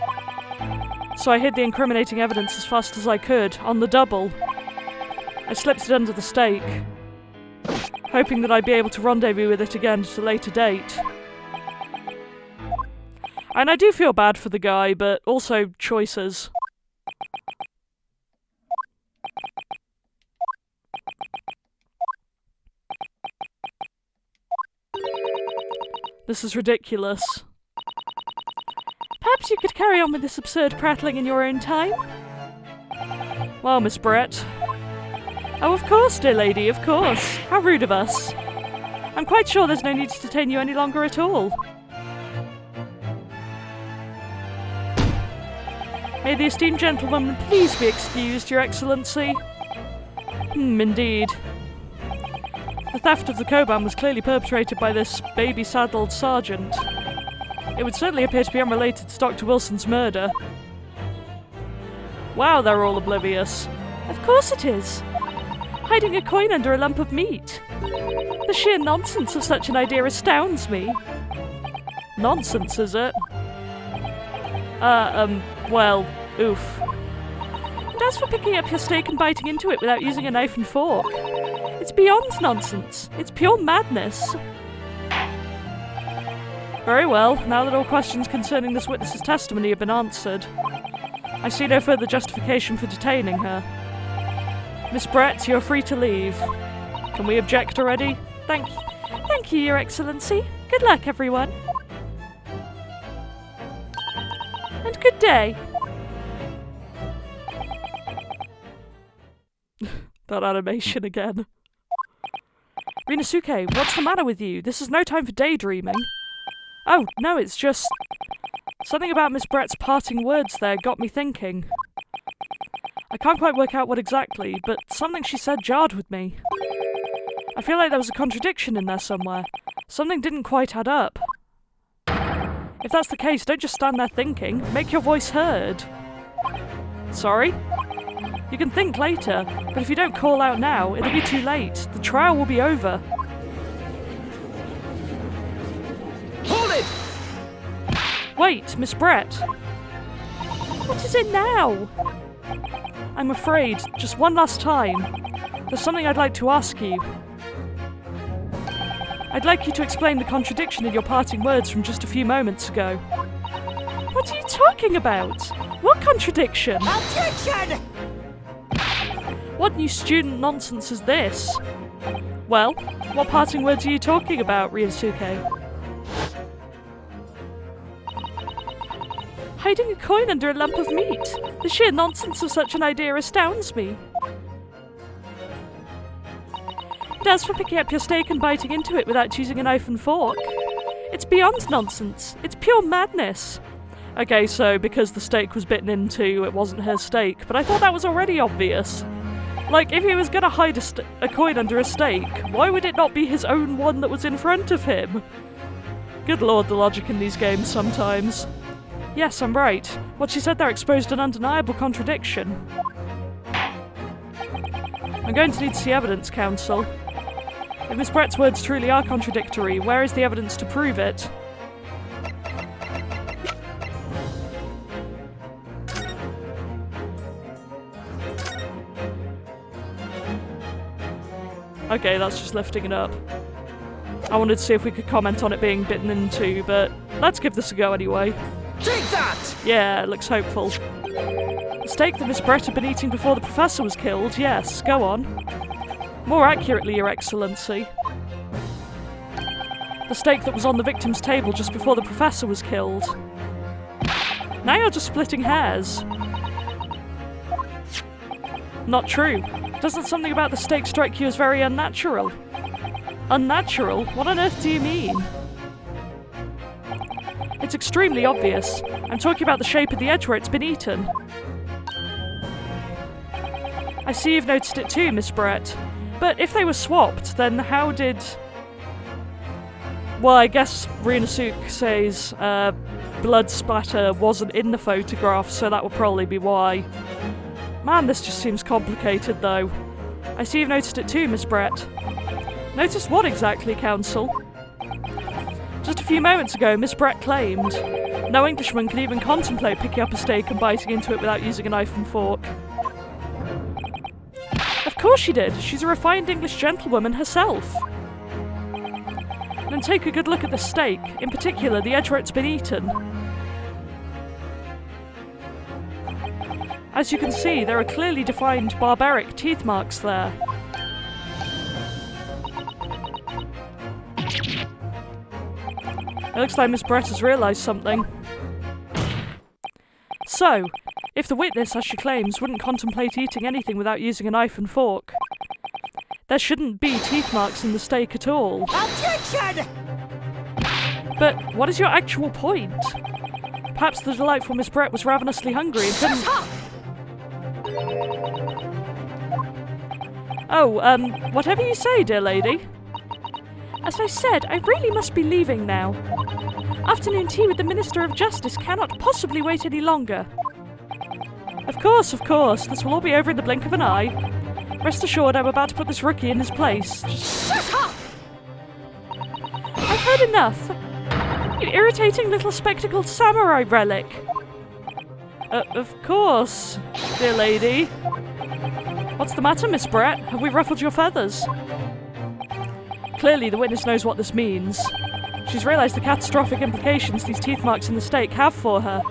So I hid the incriminating evidence as fast as I could, on the double. I slipped it under the steak, hoping that I'd be able to rendezvous with it again at a later date. And I do feel bad for the guy, but also choices. This is ridiculous. Perhaps you could carry on with this absurd prattling in your own time? Well, Miss Brett. Oh, of course, dear lady, of course. How rude of us. I'm quite sure there's no need to detain you any longer at all. May the esteemed gentlewoman please be excused, Your Excellency. Indeed. The theft of the Koban was clearly perpetrated by this baby-saddled sergeant. It would certainly appear to be unrelated to Dr. Wilson's murder. Wow, they're all oblivious. Of course it is. Hiding a coin under a lump of meat. The sheer nonsense of such an idea astounds me. Nonsense, is it? Well, oof. And as for picking up your steak and biting into it without using a knife and fork, it's beyond nonsense. It's pure madness. Very well, now that all questions concerning this witness's testimony have been answered, I see no further justification for detaining her. Miss Brett, you're free to leave. Can we object already? Thank you, Your Excellency. Good luck, everyone. And good day. That animation again. Rinosuke, what's the matter with you? This is no time for daydreaming. Oh, no, it's just... something about Miss Brett's parting words there got me thinking. I can't quite work out what exactly, but something she said jarred with me. I feel like there was a contradiction in there somewhere. Something didn't quite add up. If that's the case, don't just stand there thinking. Make your voice heard. Sorry? You can think later, but if you don't call out now, it'll be too late. The trial will be over.
Hold it!
Wait, Miss Brett. What is it now? I'm afraid, just one last time, there's something I'd like to ask you. I'd like you to explain the contradiction in your parting words from just a few moments ago. What are you talking about? What contradiction?
Objection!
What new student nonsense is this? Well, what parting words are you talking about, Ryosuke? Hiding a coin under a lump of meat. The sheer nonsense of such an idea astounds me. And as for picking up your steak and biting into it without using a knife and fork, it's beyond nonsense. It's pure madness. Okay, so because the steak was bitten into, it wasn't her steak, but I thought that was already obvious. Like, if he was gonna hide a coin under a steak, why would it not be his own one that was in front of him? Good lord, the logic in these games sometimes. Yes, I'm right. What she said there exposed an undeniable contradiction. I'm going to need to see evidence, Counsel. If Miss Brett's words truly are contradictory, where is the evidence to prove it? Okay, that's just lifting it up. I wanted to see if we could comment on it being bitten into, but let's give this a go anyway.
Take that!
Yeah, it looks hopeful. The steak that Miss Brett had been eating before the Professor was killed, yes, go on. More accurately, Your Excellency. The steak that was on the victim's table just before the Professor was killed. Now you're just splitting hairs. Not true. Doesn't something about the steak strike you as very unnatural? Unnatural? What on earth do you mean? It's extremely obvious. I'm talking about the shape of the edge where it's been eaten. I see you've noticed it too, Miss Brett. But if they were swapped, then how did... Well, I guess Rinosuke says blood splatter wasn't in the photograph, so that would probably be why. Man, this just seems complicated, though. I see you've noticed it too, Miss Brett. Noticed what exactly, Counsel? Just a few moments ago, Miss Brett claimed no Englishman could even contemplate picking up a steak and biting into it without using a knife and fork. Of course she did. She's a refined English gentlewoman herself. Then take a good look at the steak, in particular the edge where it's been eaten. As you can see, there are clearly defined barbaric teeth marks there. It looks like Miss Brett has realised something. So, if the witness, as she claims, wouldn't contemplate eating anything without using a knife and fork, there shouldn't be teeth marks in the steak at all.
Objection!
But what is your actual point? Perhaps the delightful Miss Brett was ravenously hungry and couldn't... Oh, whatever you say, dear lady. As I said, I really must be leaving now. Afternoon tea with the Minister of Justice cannot possibly wait any longer. Of course, this will all be over in the blink of an eye. Rest assured, I'm about to put this rookie in his place.
Shut up!
I've heard enough. You irritating little spectacled samurai relic. Of course, dear lady. What's the matter, Miss Brett? Have we ruffled your feathers? Clearly, the witness knows what this means. She's realised the catastrophic implications these teeth marks in the steak have for her.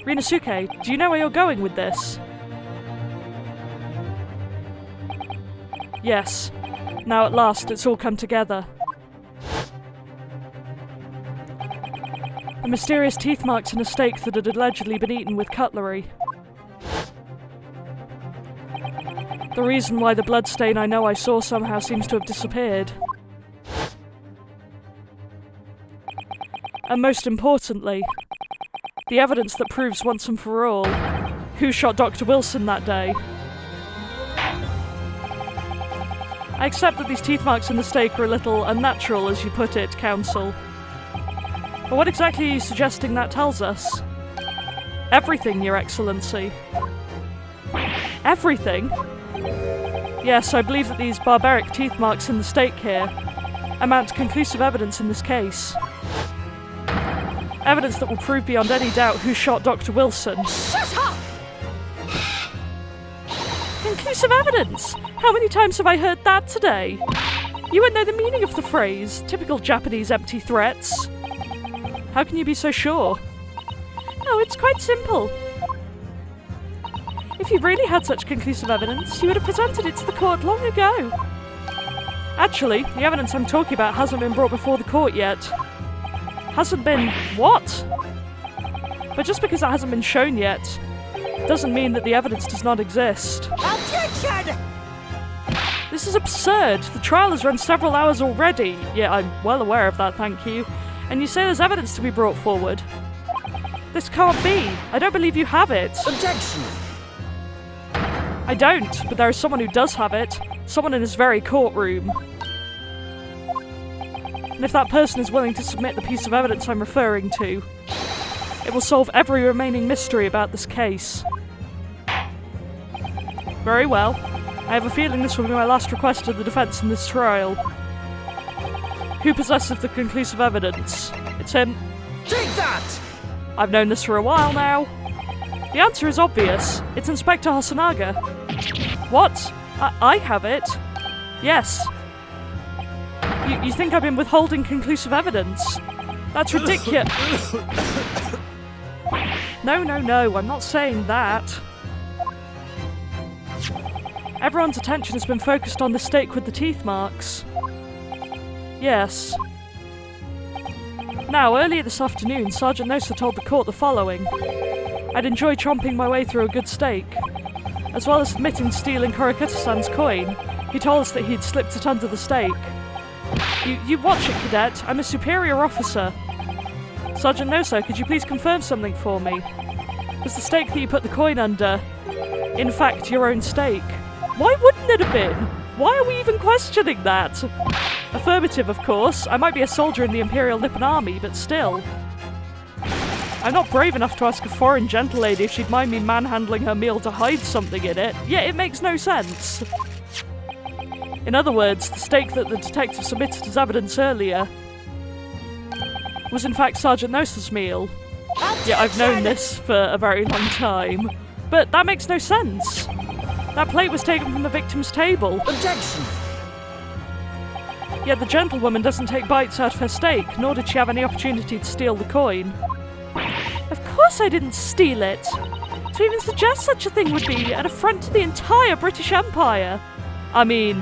Rinosuke, do you know where you're going with this? Yes. Now at last, it's all come together. The mysterious teeth marks in a steak that had allegedly been eaten with cutlery. The reason why the bloodstain I know I saw somehow seems to have disappeared. And most importantly, the evidence that proves once and for all who shot Dr. Wilson that day. I accept that these teeth marks in the steak are a little unnatural, as you put it, Counsel. But what exactly are you suggesting that tells us? Everything, Your Excellency. Everything? Yes, I believe that these barbaric teeth marks in the steak here amount to conclusive evidence in this case. Evidence that will prove beyond any doubt who shot Dr. Wilson.
Shut up!
Conclusive evidence? How many times have I heard that today? You wouldn't know the meaning of the phrase. Typical Japanese empty threats. How can you be so sure? Oh, it's quite simple. If you really had such conclusive evidence, you would have presented it to the court long ago. Actually, the evidence I'm talking about hasn't been brought before the court yet. Hasn't been what? But just because it hasn't been shown yet, doesn't mean that the evidence does not exist.
Objection!
This is absurd. The trial has run several hours already. Yeah, I'm well aware of that, thank you. And you say there's evidence to be brought forward. This can't be. I don't believe you have it.
Objection!
I don't, but there is someone who does have it. Someone in this very courtroom. And if that person is willing to submit the piece of evidence I'm referring to, it will solve every remaining mystery about this case. Very well. I have a feeling this will be my last request to the defense in this trial. Who possesses the conclusive evidence? It's him.
Take that!
I've known this for a while now. The answer is obvious. It's Inspector Hosonaga. What? I have it? Yes. You think I've been withholding conclusive evidence? That's ridiculous. No, I'm not saying that. Everyone's attention has been focused on the steak with the teeth marks. Yes. Now, earlier this afternoon, Sergeant Nosa told the court the following. I'd enjoy chomping my way through a good steak. As well as admitting stealing Korokutta-san's coin, he told us that he'd slipped it under the steak. You watch it, cadet. I'm a superior officer. Sergeant Nosa, could you please confirm something for me? Was the steak that you put the coin under, in fact, your own steak? Why wouldn't it have been? Why are we even questioning that? Affirmative, of course. I might be a soldier in the Imperial Nippon Army, but still. I'm not brave enough to ask a foreign gentle lady if she'd mind me manhandling her meal to hide something in it, yet it makes no sense. In other words, the steak that the detective submitted as evidence earlier was in fact Sergeant Nosa's meal. Yeah, I've known this for a very long time, but that makes no sense. That plate was taken from the victim's table.
Objection!
Yet the gentlewoman doesn't take bites out of her steak, nor did she have any opportunity to steal the coin. Of course I didn't steal it! To even suggest such a thing would be an affront to the entire British Empire. I mean,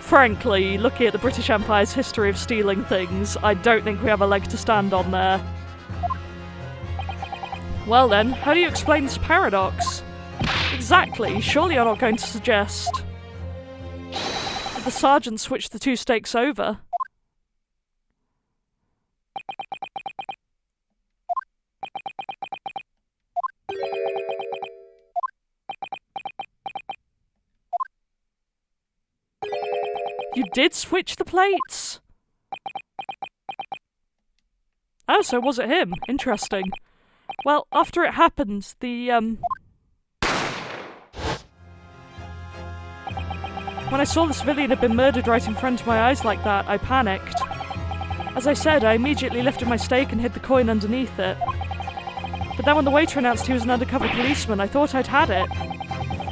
frankly, looking at the British Empire's history of stealing things, I don't think we have a leg to stand on there. Well then, how do you explain this paradox? Exactly, surely you're not going to suggest that the sergeant switched the two steaks over. You did switch the plates? Oh, so was it him? Interesting. Well, after it happened, when I saw the civilian had been murdered right in front of my eyes like that, I panicked. As I said, I immediately lifted my steak and hid the coin underneath it. But then when the waiter announced he was an undercover policeman, I thought I'd had it.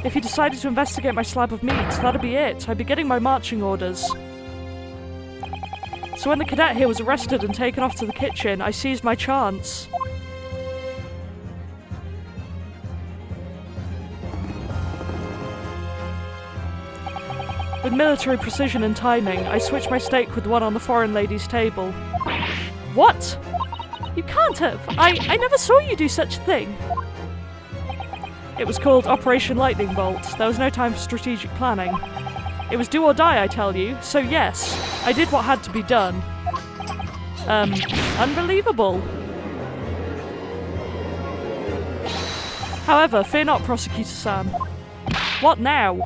If he decided to investigate my slab of meat, that'd be it. I'd be getting my marching orders. So when the cadet here was arrested and taken off to the kitchen, I seized my chance. With military precision and timing, I switched my steak with the one on the foreign lady's table. What? You can't have! I never saw you do such a thing! It was called Operation Lightning Bolt. There was no time for strategic planning. It was do or die, I tell you, so yes, I did what had to be done. Unbelievable. However, fear not, Prosecutor-san. What now?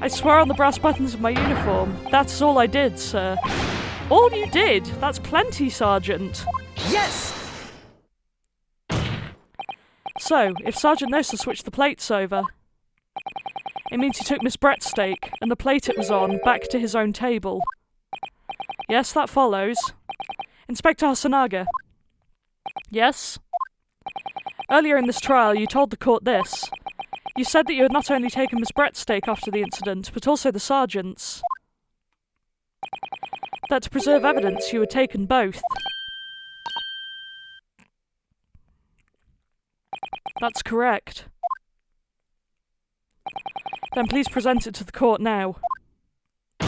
I swear on the brass buttons of my uniform. That's all I did, sir. All you did? That's plenty, Sergeant.
Yes!
So, if Sergeant Nosa switched the plates over, it means he took Miss Brett's steak and the plate it was on back to his own table. Yes, that follows. Inspector Hosonaga. Yes? Earlier in this trial, you told the court this. You said that you had not only taken Miss Brett's steak after the incident, but also the sergeant's. That to preserve evidence, you had taken both. That's correct. Then please present it to the court now. The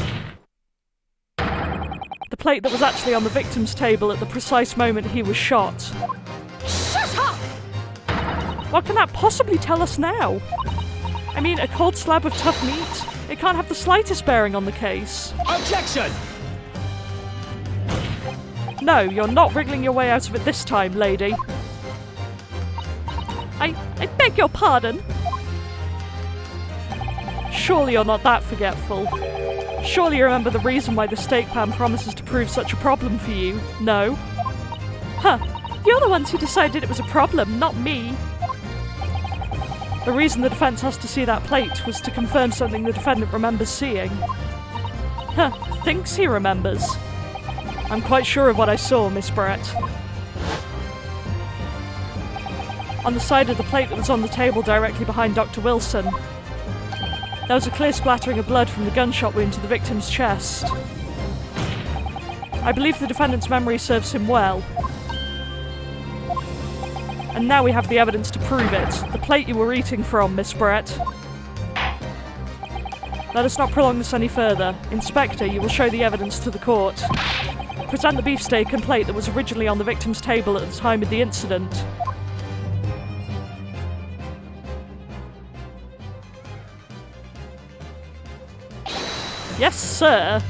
plate that was actually on the victim's table at the precise moment he was shot.
Shut up!
What can that possibly tell us now? I mean, a cold slab of tough meat? It can't have the slightest bearing on the case.
Objection!
No, you're not wriggling your way out of it this time, lady. I beg your pardon? Surely you're not that forgetful. Surely you remember the reason why the steak pan promises to prove such a problem for you, no? Huh, you're the ones who decided it was a problem, not me. The reason the defense has to see that plate was to confirm something the defendant remembers seeing. Huh, thinks he remembers. I'm quite sure of what I saw, Miss Brett. On the side of the plate that was on the table directly behind Dr. Wilson, There was a clear splattering of blood from the gunshot wound to the victim's chest. I believe the defendant's memory serves him well. And now we have the evidence to prove it. The plate you were eating from, Miss Brett. Let us not prolong this any further. Inspector, you will show the evidence to the court. Present the beefsteak and plate that was originally on the victim's table at the time of the incident. Yes, sir.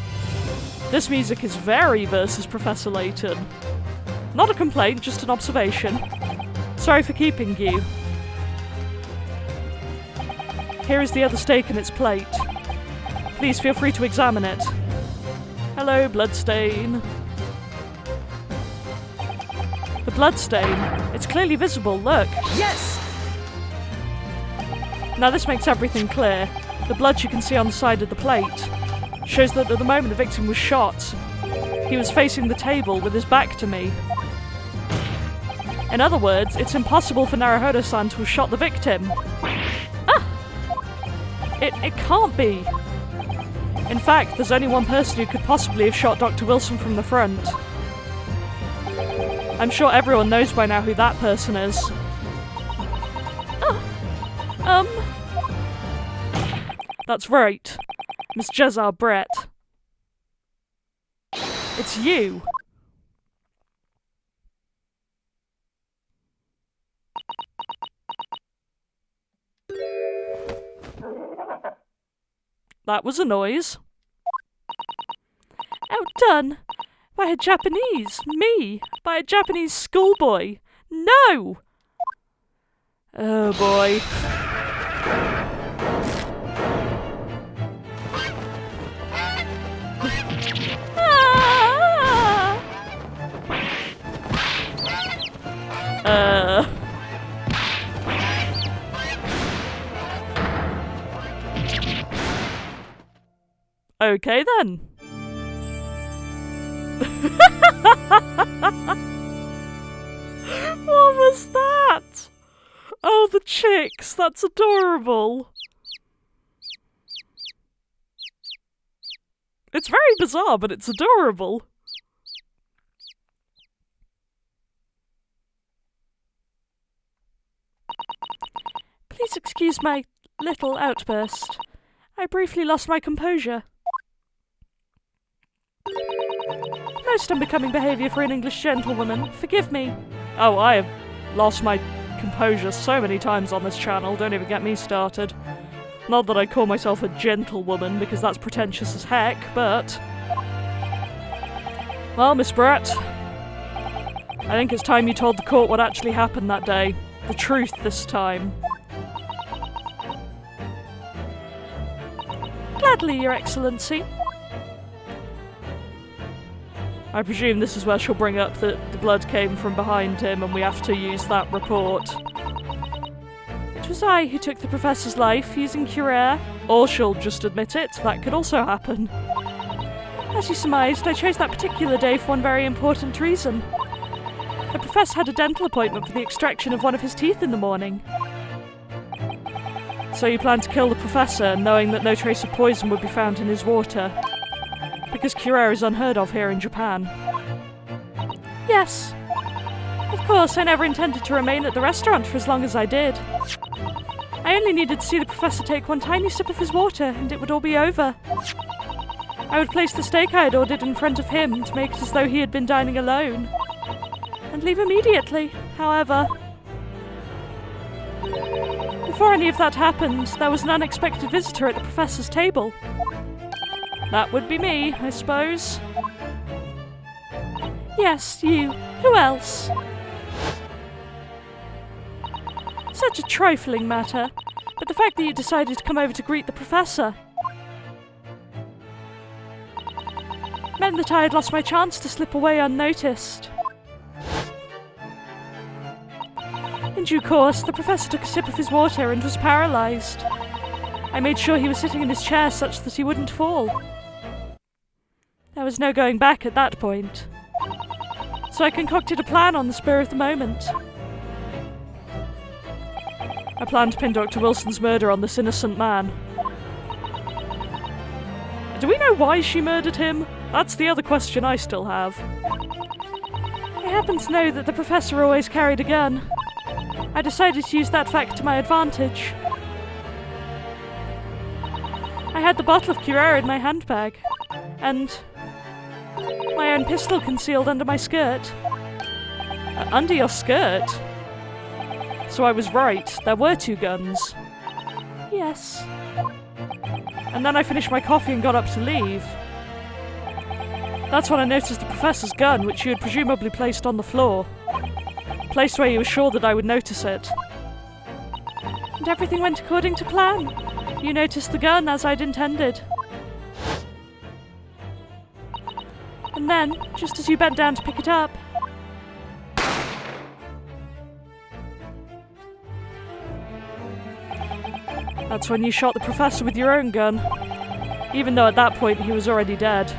This music is very versus Professor Layton. Not a complaint, just an observation. Sorry for keeping you. Here is the other steak in its plate. Please feel free to examine it. Hello, bloodstain. The bloodstain. It's clearly visible, look.
Yes!
Now this makes everything clear. The blood you can see on the side of the plate shows that at the moment the victim was shot, he was facing the table with his back to me. In other words, it's impossible for Naruhodo-san to have shot the victim. Ah! It can't be. In fact, there's only one person who could possibly have shot Dr. Wilson from the front. I'm sure everyone knows by now who that person is. That's right. Miss Jezar Brett. It's you. That was a noise. Outdone. By a Japanese. Me. By a Japanese schoolboy. No! Oh boy. Okay then. What was that? Oh, the chicks, that's adorable. It's very bizarre, but it's adorable. Please excuse my little outburst. I briefly lost my composure. Most unbecoming behaviour for an English gentlewoman. Forgive me. Oh, I have lost my composure so many times on this channel, don't even get me started. Not that I call myself a gentlewoman, because that's pretentious as heck, but... Well, Miss Brett, I think it's time you told the court what actually happened that day. The truth this time. Gladly, Your Excellency. I presume this is where she'll bring up that the blood came from behind him and we have to use that report. It was I who took the professor's life using Curare. Or she'll just admit it, that could also happen. As you surmised, I chose that particular day for one very important reason. The professor had a dental appointment for the extraction of one of his teeth in the morning. So you plan to kill the professor, knowing that no trace of poison would be found in his water. Because Curare is unheard of here in Japan. Yes. Of course, I never intended to remain at the restaurant for as long as I did. I only needed to see the professor take one tiny sip of his water, and it would all be over. I would place the steak I had ordered in front of him to make it as though he had been dining alone. And leave immediately, however. Before any of that happened, there was an unexpected visitor at the professor's table. That would be me, I suppose. Yes, you. Who else? Such a trifling matter, but the fact that you decided to come over to greet the professor meant that I had lost my chance to slip away unnoticed. In due course, the professor took a sip of his water and was paralysed. I made sure he was sitting in his chair such that he wouldn't fall. There was no going back at that point. So I concocted a plan on the spur of the moment. I planned to pin Dr. Wilson's murder on this innocent man. Do we know why she murdered him? That's the other question I still have. I happen to know that the professor always carried a gun. I decided to use that fact to my advantage. I had the bottle of Curare in my handbag, and my own pistol concealed under my skirt. Under your skirt? So I was right, there were 2 guns. Yes. And then I finished my coffee and got up to leave. That's when I noticed the professor's gun, which you had presumably placed on the floor. Placed where you were sure that I would notice it. And everything went according to plan. You noticed the gun as I'd intended. And then, just as you bent down to pick it up, that's when you shot the professor with your own gun. Even though at that point he was already dead.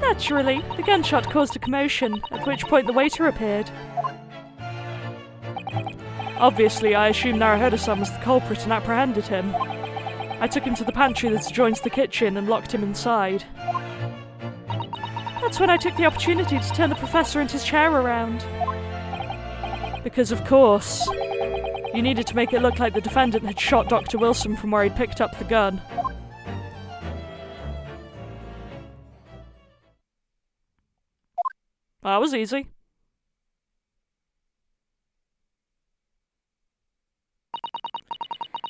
Naturally, the gunshot caused a commotion, at which point the waiter appeared. Obviously, I assumed Naruhodo-san was the culprit and apprehended him. I took him to the pantry that adjoins the kitchen and locked him inside. That's when I took the opportunity to turn the professor and his chair around. Because, of course, you needed to make it look like the defendant had shot Dr. Wilson from where he'd picked up the gun. That was easy.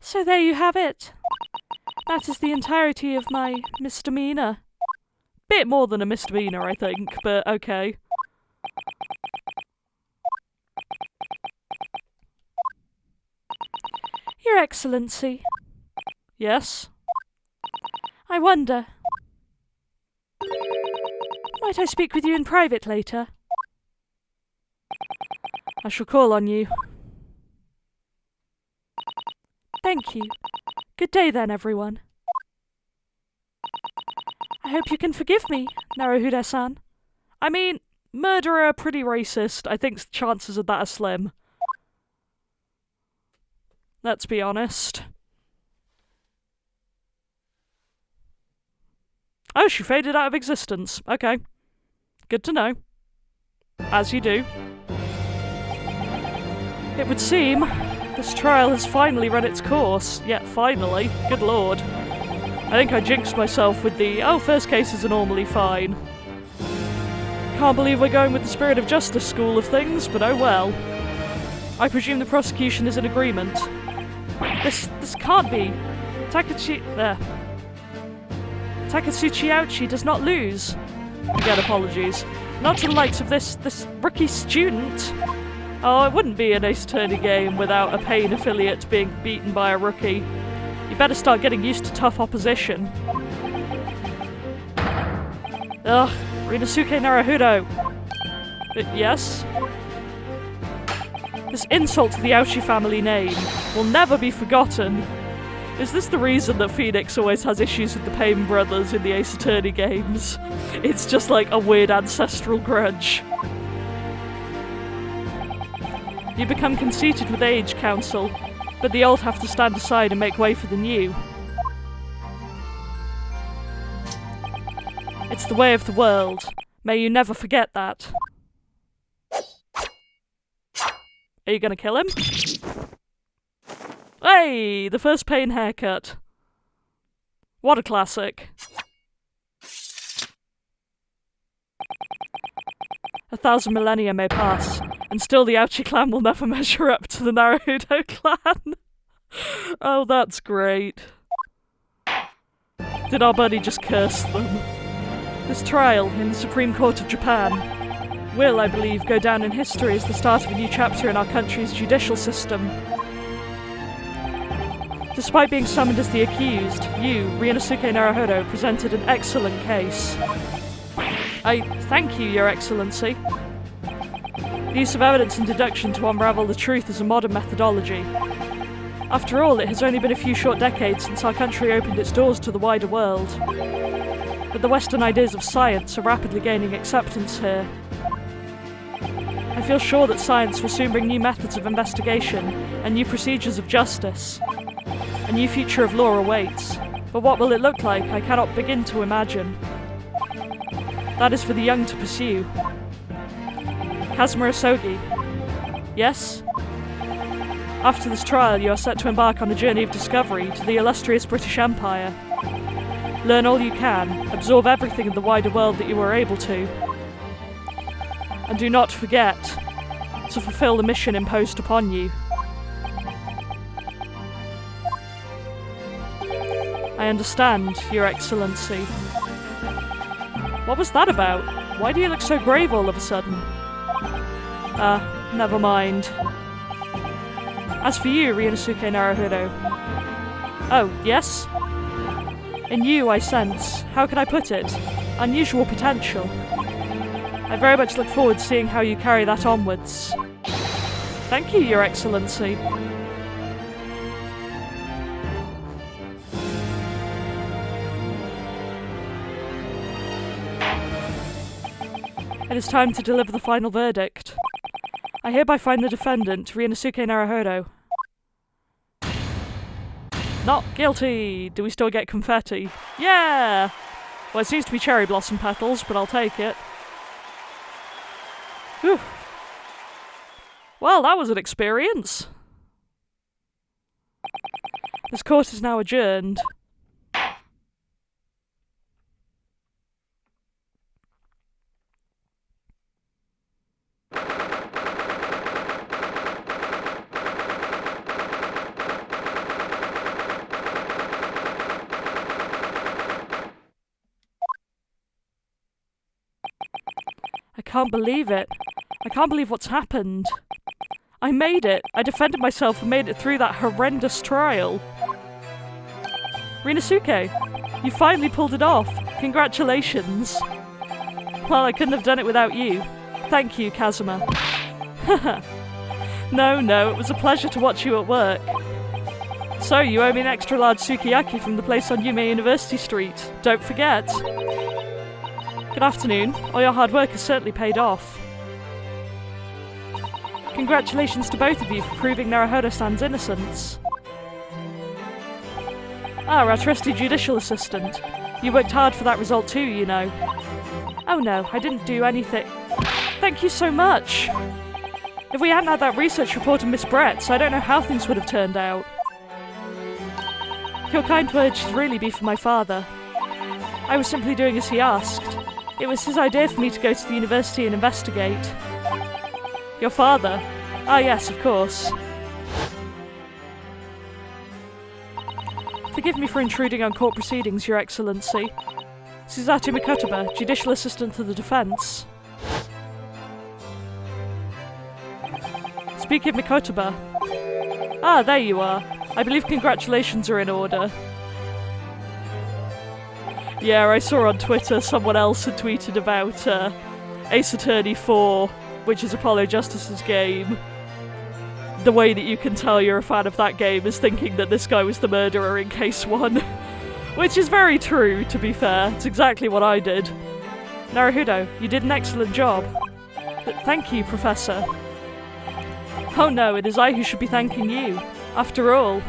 So there you have it. That is the entirety of my misdemeanor. Bit more than a misdemeanor, I think, but okay. Your Excellency. Yes? I wonder. Might I speak with you in private later? I shall call on you. Thank you. Good day then, everyone. I hope you can forgive me, Naruhodo-san. I mean, murderer, pretty racist. I think chances of that are slim. Let's be honest. Oh, she faded out of existence. Okay. Good to know. As you do. It would seem this trial has finally run its course. Yeah, finally. Good lord. I think I jinxed myself with the, oh, first cases are normally fine. Can't believe we're going with the spirit of justice school of things, but oh well. I presume the prosecution is in agreement. This can't be. Takatsuchi Ouchi does not lose. Again, apologies. Not to the likes of this rookie student. Oh, it wouldn't be an Ace Attorney game without a Pain affiliate being beaten by a rookie. You better start getting used to tough opposition. Ugh, Rinosuke Naruhodo. Yes? This insult to the Ouchi family name will never be forgotten. Is this the reason that Phoenix always has issues with the Pain brothers in the Ace Attorney games? It's just like a weird ancestral grudge. You become conceited with age, Council, but the old have to stand aside and make way for the new. It's the way of the world. May you never forget that. Are you gonna kill him? Hey! The first Pain haircut. What a classic. 1,000 millennia may pass, and still the Ouchi clan will never measure up to the Naruhodo clan. Oh, that's great. Did our buddy just curse them? This trial in the Supreme Court of Japan will, I believe, go down in history as the start of a new chapter in our country's judicial system. Despite being summoned as the accused, you, Rinosuke Naruhodo, presented an excellent case. I thank you, Your Excellency. The use of evidence and deduction to unravel the truth is a modern methodology. After all, it has only been a few short decades since our country opened its doors to the wider world. But the Western ideas of science are rapidly gaining acceptance here. I feel sure that science will soon bring new methods of investigation and new procedures of justice. A new future of law awaits, But what will it look like? I cannot begin to imagine. That is for the young to pursue. Kazuma Asogi. Yes? After this trial, you are set to embark on a journey of discovery to the illustrious British Empire. Learn all you can, absorb everything in the wider world that you are able to. And do not forget to fulfill the mission imposed upon you. I understand, Your Excellency. What was that about? Why do you look so grave all of a sudden? Never mind. As for you, Ryunosuke Naruhodo. Oh, yes? In you, I sense, how can I put it, unusual potential. I very much look forward to seeing how you carry that onwards. Thank you, Your Excellency. It is time to deliver the final verdict. I hereby find the defendant, Ryunosuke Naruhodo, not guilty! Do we still get confetti? Yeah! Well, it seems to be cherry blossom petals, but I'll take it. Whew. Well, that was an experience. This court is now adjourned. I can't believe it. I can't believe what's happened. I made it. I defended myself and made it through that horrendous trial. Ryunosuke, you finally pulled it off. Congratulations. Well, I couldn't have done it without you. Thank you, Kazuma. No, it was a pleasure to watch you at work. So, you owe me an extra large sukiyaki from the place on Yume University Street. Don't forget. Good afternoon. All your hard work has certainly paid off. Congratulations to both of you for proving Naruhodo-san's innocence. Ah, our trusty judicial assistant. You worked hard for that result too, you know. Oh no, I didn't do anything. Thank you so much! If we hadn't had that research report of Miss Brett's, I don't know how things would have turned out. Your kind words should really be for my father. I was simply doing as he asked. It was his idea for me to go to the university and investigate. Your father? Ah, yes, of course. Forgive me for intruding on court proceedings, Your Excellency. Suzato Mikotoba, Judicial Assistant to the Defense. Speaking of Mikotoba. Ah, there you are. I believe congratulations are in order. Yeah, I saw on Twitter someone else had tweeted about Ace Attorney 4, which is Apollo Justice's game. The way that you can tell you're a fan of that game is thinking that this guy was the murderer in Case 1. Which is very true, to be fair. It's exactly what I did. Naruhodo, you did an excellent job. Thank you, Professor. Oh no, it is I who should be thanking you. After all,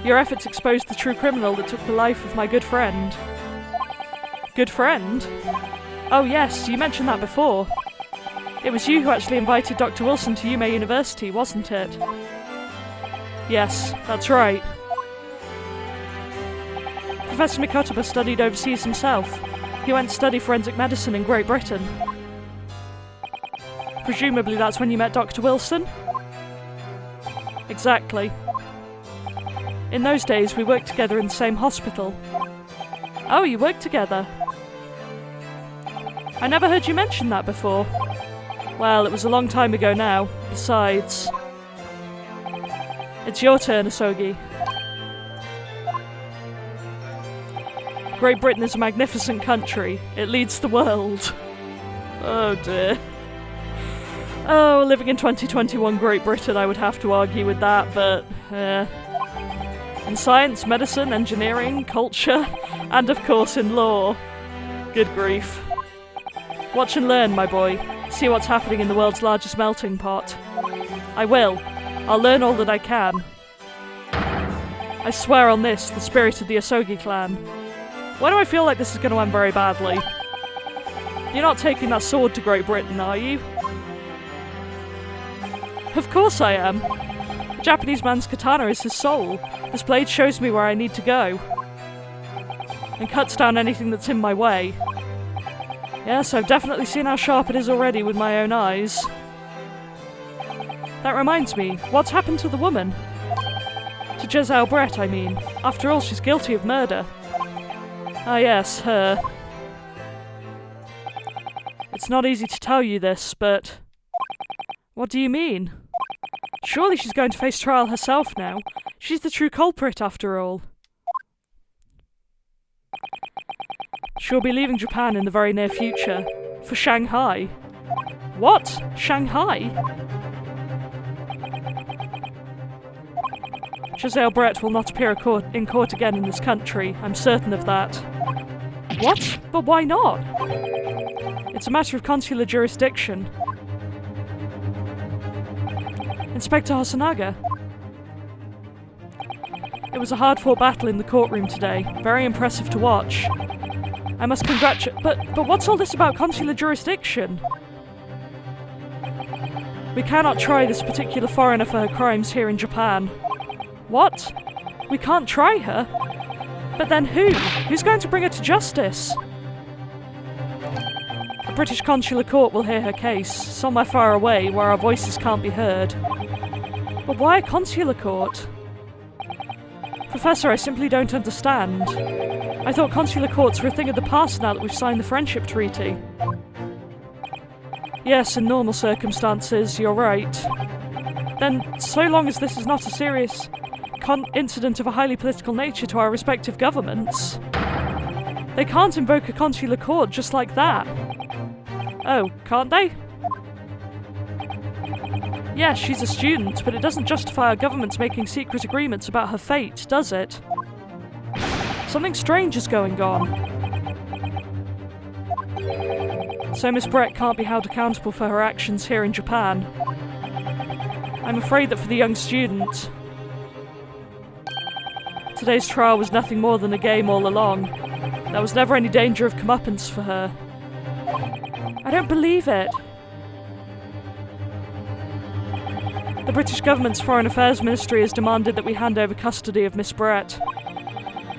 your efforts exposed the true criminal that took the life of my good friend. Good friend? Oh yes, you mentioned that before. It was you who actually invited Dr. Wilson to Yume University, wasn't it? Yes, that's right. Professor Mikotoba studied overseas himself. He went to study forensic medicine in Great Britain. Presumably that's when you met Dr. Wilson? Exactly. In those days, we worked together in the same hospital. Oh, you worked together? I never heard you mention that before. Well, it was a long time ago now. Besides... It's your turn, Asogi. Great Britain is a magnificent country. It leads the world. Oh dear. Oh, living in 2021 Great Britain, I would have to argue with that, but... in science, medicine, engineering, culture, and of course in law. Good grief. Watch and learn, my boy. See what's happening in the world's largest melting pot. I will. I'll learn all that I can. I swear on this, the spirit of the Asogi clan. Why do I feel like this is going to end very badly? You're not taking that sword to Great Britain, are you? Of course I am. The Japanese man's katana is his soul. This blade shows me where I need to go. And cuts down anything that's in my way. Yes, I've definitely seen how sharp it is already with my own eyes. That reminds me, what's happened to the woman? To Jezelle Brett, I mean. After all, she's guilty of murder. Ah yes, her. It's not easy to tell you this, but... What do you mean? Surely she's going to face trial herself now. She's the true culprit, after all. She'll be leaving Japan in the very near future. For Shanghai. What? Shanghai? Jezelle Brett will not appear in court again in this country. I'm certain of that. What? But why not? It's a matter of consular jurisdiction. Inspector Hosonaga. It was a hard-fought battle in the courtroom today. Very impressive to watch. I must congratulate... But what's all this about consular jurisdiction? We cannot try this particular foreigner for her crimes here in Japan. What? We can't try her? But then who? Who's going to bring her to justice? A British consular court will hear her case, somewhere far away where our voices can't be heard. But why a consular court? Professor, I simply don't understand. I thought consular courts were a thing of the past now that we've signed the Friendship Treaty. Yes, in normal circumstances, you're right. Then, so long as this is not a serious incident of a highly political nature to our respective governments, they can't invoke a consular court just like that. Oh, can't they? Yes, she's a student, but it doesn't justify our governments making secret agreements about her fate, does it? Something strange is going on. So Miss Brett can't be held accountable for her actions here in Japan. I'm afraid that for the young student, today's trial was nothing more than a game all along. There was never any danger of comeuppance for her. I don't believe it. The British government's Foreign Affairs Ministry has demanded that we hand over custody of Miss Brett.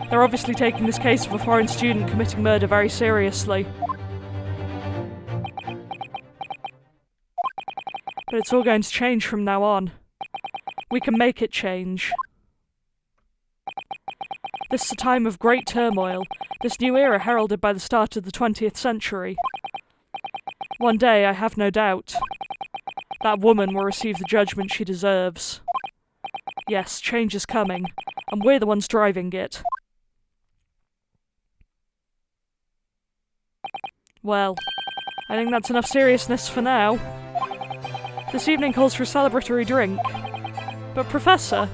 They're obviously taking this case of a foreign student committing murder very seriously. But it's all going to change from now on. We can make it change. This is a time of great turmoil, this new era heralded by the start of the 20th century. One day, I have no doubt, that woman will receive the judgment she deserves. Yes, change is coming, and we're the ones driving it. Well, I think that's enough seriousness for now. This evening calls for a celebratory drink. But Professor...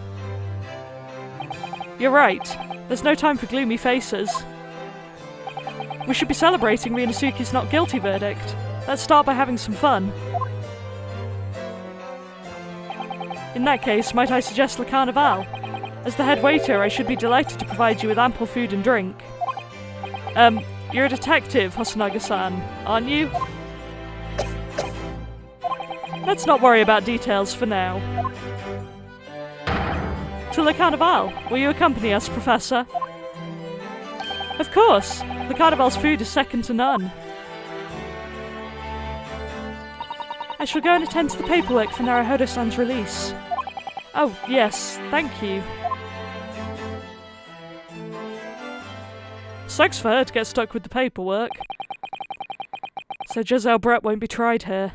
You're right. There's no time for gloomy faces. We should be celebrating Rinosuke's not guilty verdict. Let's start by having some fun. In that case, might I suggest Le Carnaval? As the head waiter, I should be delighted to provide you with ample food and drink. You're a detective, Hosonaga-san, aren't you? Let's not worry about details for now. To Le Carnaval, will you accompany us, Professor? Of course! Le Carnaval's food is second to none. I shall go and attend to the paperwork for Naruhodo-san's release. Oh, yes, thank you. Sucks for her to get stuck with the paperwork. So Jezelle Brett won't be tried here.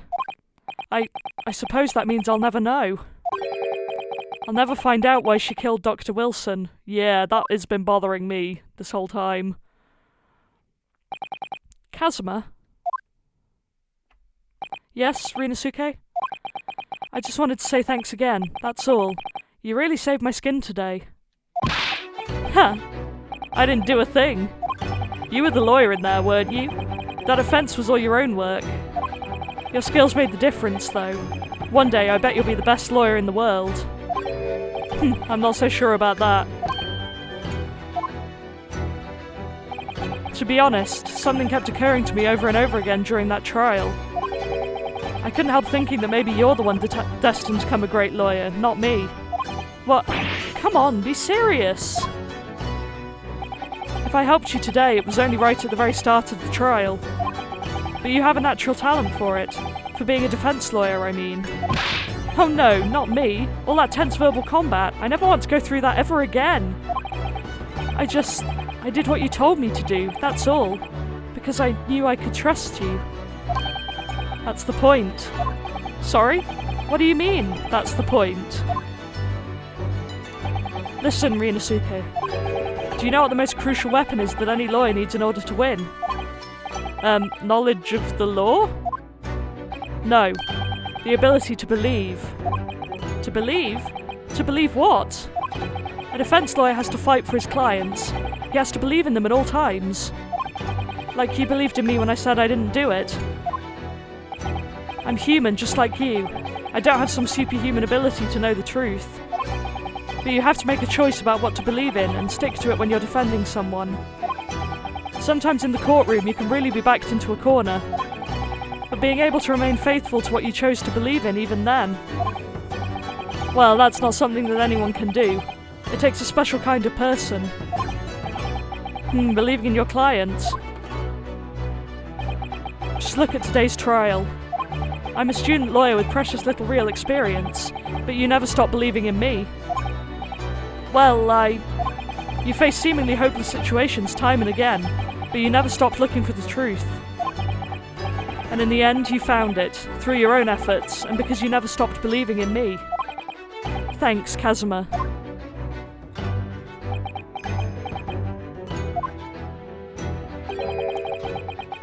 I suppose that means I'll never know. I'll never find out why she killed Dr. Wilson. Yeah, that has been bothering me this whole time. Kazuma? Yes, Rinosuke? I just wanted to say thanks again, that's all. You really saved my skin today. Huh. I didn't do a thing. You were the lawyer in there, weren't you? That offence was all your own work. Your skills made the difference, though. One day I bet you'll be the best lawyer in the world. I'm not so sure about that. To be honest, something kept occurring to me over and over again during that trial. I couldn't help thinking that maybe you're the one destined to become a great lawyer, not me. What? Come on, be serious! If I helped you today, it was only right at the very start of the trial. But you have a natural talent for it. For being a defense lawyer, I mean. Oh no, not me. All that tense verbal combat. I never want to go through that ever again. I did what you told me to do, that's all. Because I knew I could trust you. That's the point. Sorry? What do you mean, that's the point? Listen, Rinosuke. Do you know what the most crucial weapon is that any lawyer needs in order to win? Knowledge of the law? No. The ability to believe. To believe? To believe what? A defense lawyer has to fight for his clients. He has to believe in them at all times. Like you believed in me when I said I didn't do it. I'm human, just like you. I don't have some superhuman ability to know the truth. But you have to make a choice about what to believe in and stick to it when you're defending someone. Sometimes in the courtroom you can really be backed into a corner. But being able to remain faithful to what you chose to believe in even then, well, that's not something that anyone can do. It takes a special kind of person. Believing in your clients. Just look at today's trial. I'm a student lawyer with precious little real experience, but you never stopped believing in me. Well, you faced seemingly hopeless situations time and again, but you never stopped looking for the truth. And in the end, you found it, through your own efforts, and because you never stopped believing in me. Thanks, Kazuma.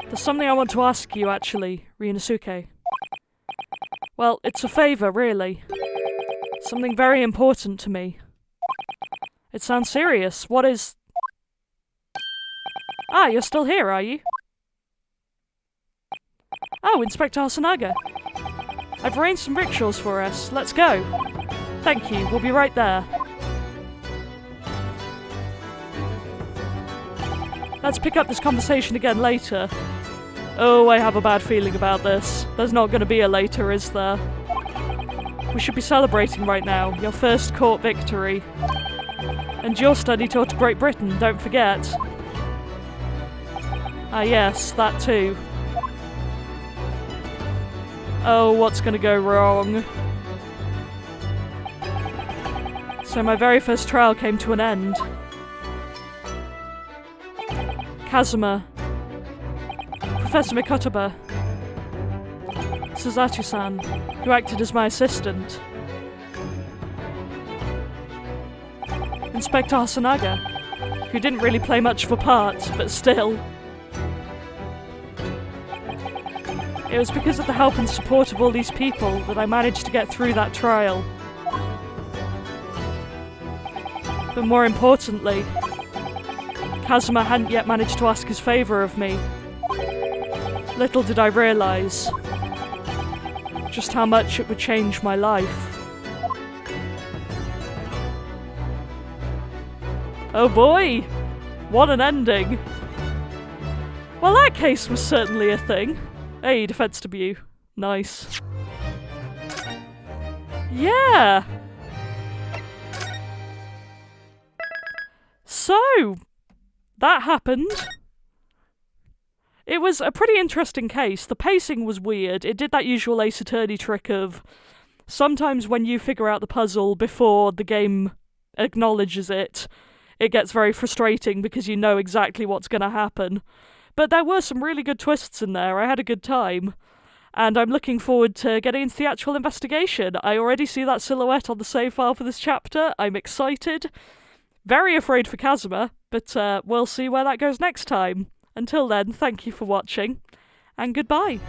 There's something I want to ask you, actually, Rinosuke. Well, it's a favour, really. Something very important to me. It sounds serious. What is... Ah, you're still here, are you? Oh, Inspector Hasanaga. I've arranged some rickshaws for us. Let's go. Thank you. We'll be right there. Let's pick up this conversation again later. Oh, I have a bad feeling about this. There's not going to be a later, is there? We should be celebrating right now. Your first court victory. And your study tour to Great Britain, don't forget. Ah yes, that too. Oh, what's gonna go wrong? So my very first trial came to an end. Kazuma. Professor Mikotoba. Suzaku-san, who acted as my assistant. Inspector Hasanaga, who didn't really play much of a part, but still. It was because of the help and support of all these people that I managed to get through that trial. But more importantly, Kazuma hadn't yet managed to ask his favour of me. Little did I realise just how much it would change my life. Oh boy! What an ending! Well, that case was certainly a thing. Hey, defense debut. Nice. Yeah! So, that happened. It was a pretty interesting case. The pacing was weird. It did that usual Ace Attorney trick of sometimes when you figure out the puzzle before the game acknowledges it, it gets very frustrating because you know exactly what's going to happen. But there were some really good twists in there. I had a good time. And I'm looking forward to getting into the actual investigation. I already see that silhouette on the save file for this chapter. I'm excited. Very afraid for Kazuma, but we'll see where that goes next time. Until then, thank you for watching, and goodbye.